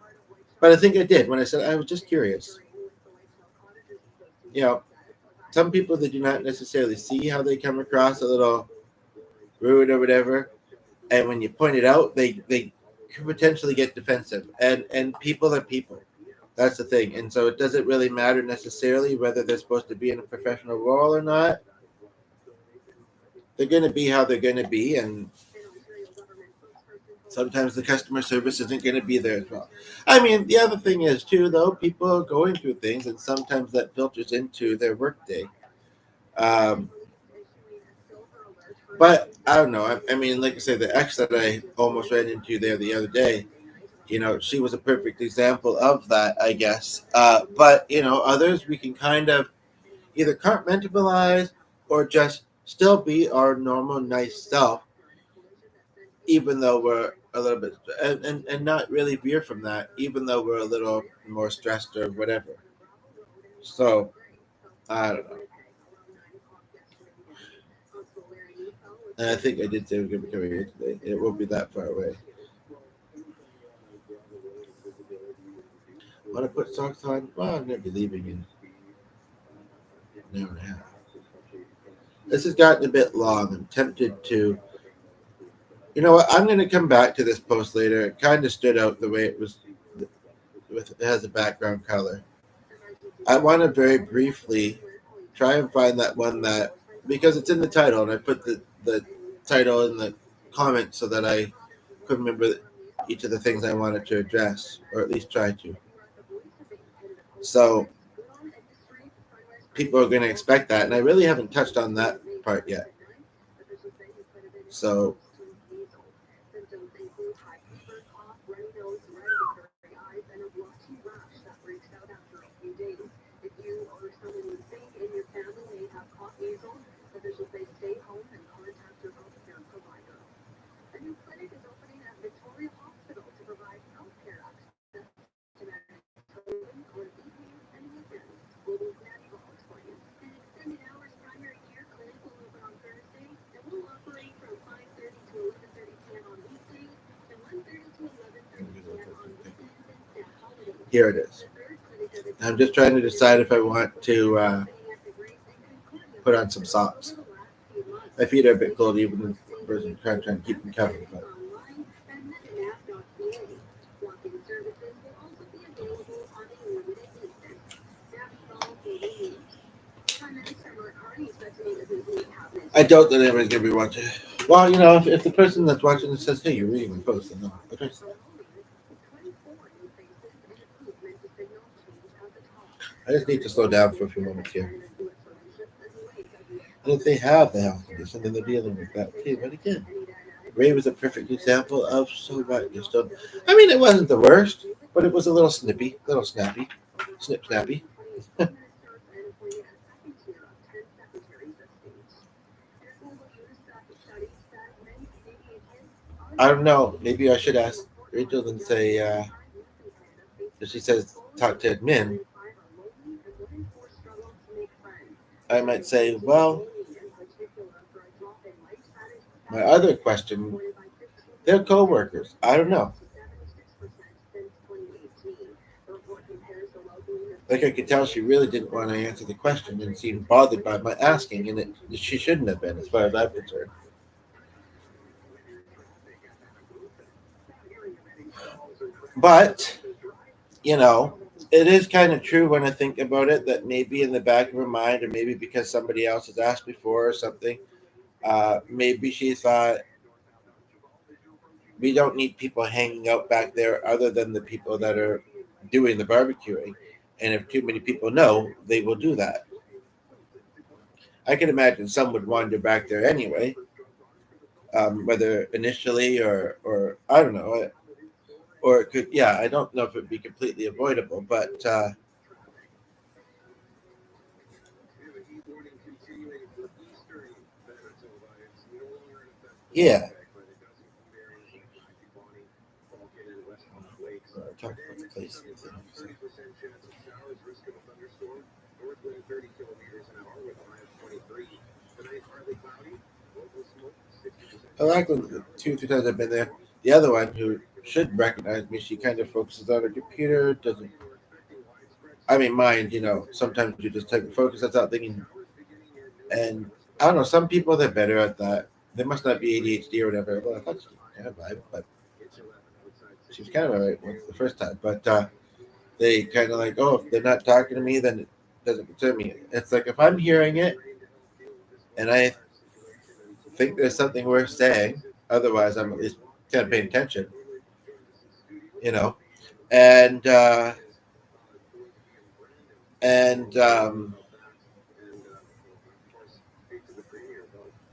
but I think I did when I said I was just curious. Some people they do not necessarily see how they come across a little rude or whatever, and when you point it out, they could potentially get defensive. And people are people. That's the thing. And so it doesn't really matter necessarily whether they're supposed to be in a professional role or not. They're going to be how they're going to be, and sometimes the customer service isn't going to be there as well. I mean, the other thing is too, though, people are going through things, and sometimes that filters into their workday. Um, but I don't know. I mean, like I said, the ex that I almost ran into there the other day, she was a perfect example of that, I guess. But others we can kind of either compartmentalize or just still be our normal nice self, even though we're a little bit and not really veer from that, even though we're a little more stressed or whatever. So I don't know. And I think I did say we're going to be coming here today. It won't be that far away. Want to put socks on? Well, I'm going to be leaving in an hour and a half. This has gotten a bit long. I'm tempted to. You know what? I'm going to come back to this post later. It kind of stood out the way it was. It has a background color. I want to very briefly try and find that one that, because it's in the title, and I put the title in the comments so that I could remember each of the things I wanted to address, or at least try to. So people are going to expect that, and I really haven't touched on that part yet. So here it is. I'm just trying to decide if I want to put on some socks. My feet are a bit cold, even in person trying to keep them covered. But I doubt that anybody's going to be watching. Well, if the person that's watching this says, "Hey, you're reading my post," then no. Okay. I just need to slow down for a few moments here. And if they have the health condition, then they're dealing with that. Okay, but again, Ray was a perfect example of so what you still. I mean, it wasn't the worst, but it was a little snappy, snappy. I don't know. Maybe I should ask Rachel and say, if she says talk to admin, I might say, well, my other question, they're co-workers. I don't know. Like I could tell she really didn't want to answer the question and seemed bothered by my asking, and she shouldn't have been, as far as I'm concerned. But, it is kind of true when I think about it that maybe in the back of her mind, or maybe because somebody else has asked before or something, maybe she thought we don't need people hanging out back there other than the people that are doing the barbecuing. And if too many people know, they will do that. I can imagine some would wander back there anyway, whether initially or I don't know, or it could. Yeah, I don't know if it'd be completely avoidable, but yeah. Talk about the place. I like the 2 3 times I've been there. The other one who should recognize me, she kind of focuses on her computer, doesn't. I mean, mind, sometimes you just take the focus that's out thinking, and I don't know. Some people they're better at that. They must not be ADHD or whatever. Well, I thought she had a vibe, but she was kind of alright once the first time. But they kind of like, oh, if they're not talking to me, then it doesn't concern me. It's like if I'm hearing it and I think there's something worth saying, otherwise I'm at least kind of paying attention, you know. And and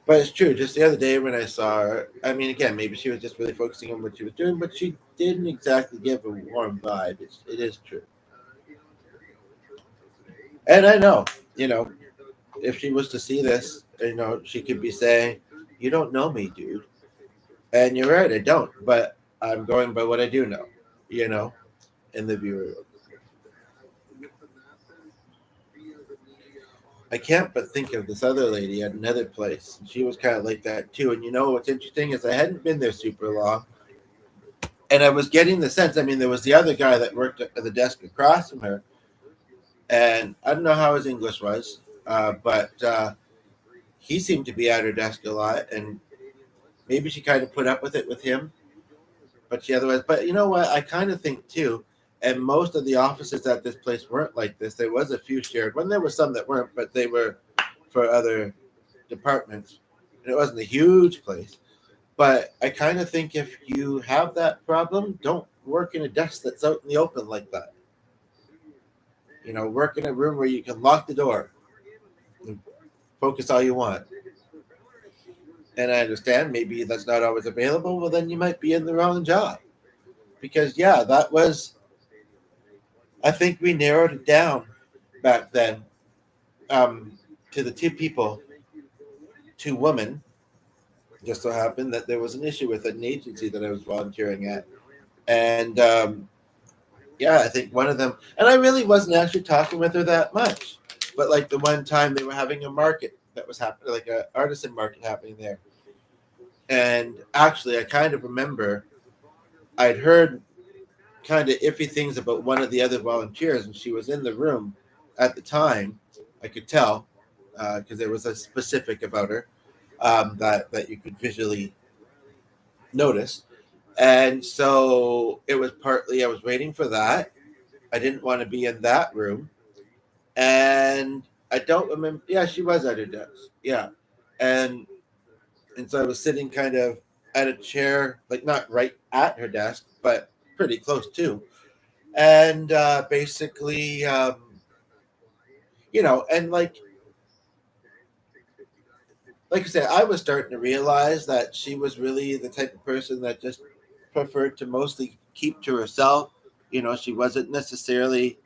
But it's true. Just the other day when I saw her, I mean, again, maybe she was just really focusing on what she was doing, but she didn't exactly give a warm vibe. It is true. And I know, you know, if she was to see this, she could be saying, "You don't know me, dude." And you're right, I don't. But I'm going by what I do know, you know, in the viewer. I can't but think of this other lady at another place. She was kind of like that too. And you know what's interesting is I hadn't been there super long, and I was getting the sense. I mean, there was the other guy that worked at the desk across from her, and I don't know how his English was, but he seemed to be at her desk a lot, and maybe she kind of put up with it with him, but she otherwise. But you know what? I kind of think too. And most of the offices at this place weren't like this. There was a few shared. When there were some that weren't, but they were for other departments. And it wasn't a huge place. But I kind of think if you have that problem, don't work in a desk that's out in the open like that. Work in a room where you can lock the door and focus all you want. And I understand maybe that's not always available. Well, then you might be in the wrong job. Because, yeah, that was, I think we narrowed it down back then to the two women. Just so happened that there was an issue with an agency that I was volunteering at. And yeah, I think one of them, and I really wasn't actually talking with her that much, but like the one time they were having a market that was happening, like an artisan market happening there. And actually, I kind of remember I'd heard kind of iffy things about one of the other volunteers, and she was in the room at the time. I could tell because there was a specific about her that you could visually notice. And so it was partly I was waiting for that. I didn't want to be in that room. And I don't remember. Yeah, she was at her desk. Yeah. And so I was sitting kind of at a chair, like not right at her desk, but pretty close to. And basically, and like I said, I was starting to realize that she was really the type of person that just preferred to mostly keep to herself. She wasn't necessarily.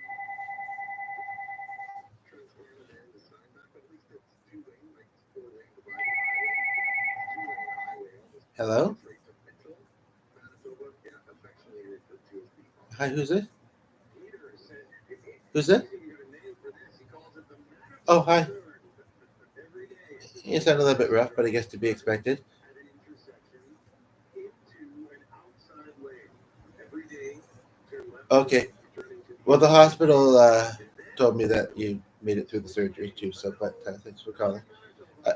Hello? Hi, who's this? Who's it? Oh, hi. You sound a little bit rough, but I guess to be expected. Okay. Well, the hospital told me that you made it through the surgery too. So, but thanks for calling. Uh,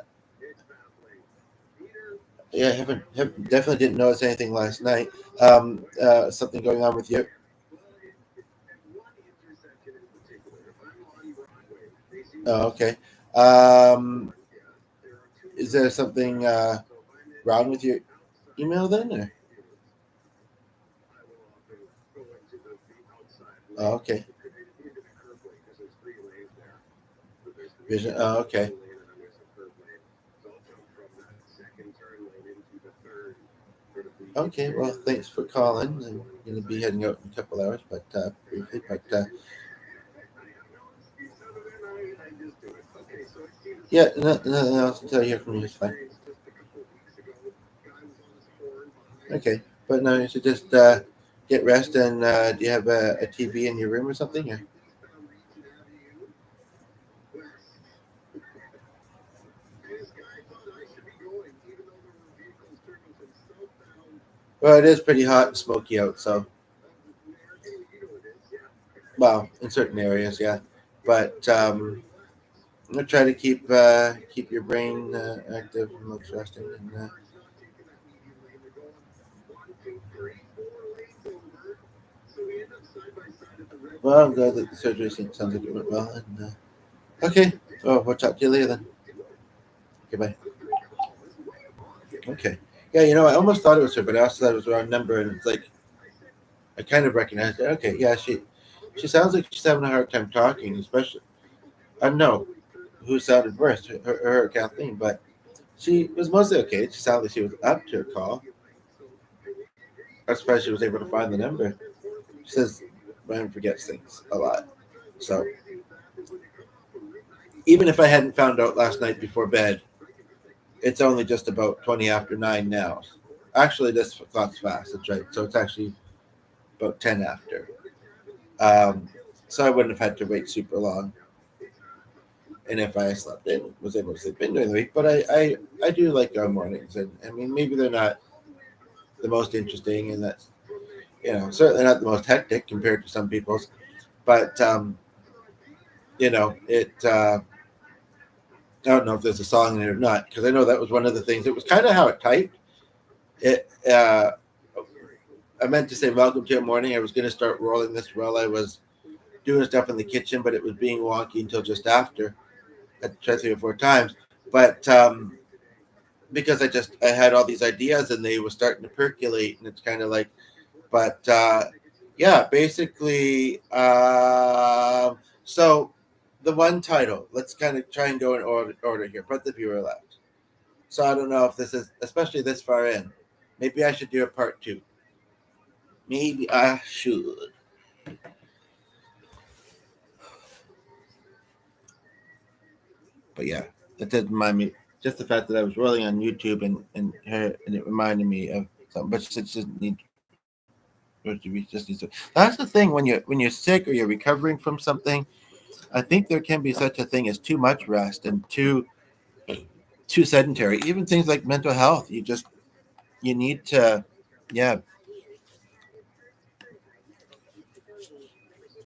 yeah, definitely didn't notice anything last night. Something going on with you? Oh, okay. Um, is there something wrong with your email then? Or? Oh, okay. Vision. Oh, okay. Okay. Well, thanks for calling. I'm going to be heading out in a couple hours, but briefly. But yeah, nothing else until I hear from you is fine. Okay. But no, you should just get rest. And do you have a TV in your room or something? Or? Well, it is pretty hot and smoky out, so well, in certain areas, yeah. But I'm gonna try to keep your brain active and looks resting. And well, I'm glad that the surgery sounds like it went well. And okay, well, we'll talk to you later then. Goodbye. Okay. Yeah, I almost thought it was her, but I also thought it was the wrong number, and it's like I kind of recognized it. Okay, yeah, she sounds like she's having a hard time talking, especially I don't know who sounded worse, her or Kathleen, but She was mostly okay. She sounded like she was up to a call. I'm surprised she was able to find the number. She says Ryan forgets things a lot. So even if I hadn't found out last night before bed, it's only just about 20 after 9 now. Actually, this clock's fast. That's right. So it's actually about 10 after. So I wouldn't have had to wait super long. And if I slept in, was able to sleep in during the week. But I do like our mornings. And I mean, maybe they're not the most interesting, and that's, certainly not the most hectic compared to some people's. But, I don't know if there's a song in it or not, because I know that was one of the things. It was kind of how it typed. It I meant to say welcome to your morning. I was going to start rolling this while I was doing stuff in the kitchen, but it was being wonky until just after. I tried 3 or 4 times, but because I had all these ideas and they were starting to percolate, and it's kind of like, but yeah, basically. So the one title. Let's kind of try and go in order here. Put the viewer left. So I don't know if this is, especially this far in. Maybe I should do a part 2. Maybe I should. But yeah, it did remind me. Just the fact that I was rolling on YouTube and it reminded me of something. But it just needs. That's the thing when you're sick or you're recovering from something. I think there can be such a thing as too much rest and too sedentary. Even things like mental health. You need to, yeah,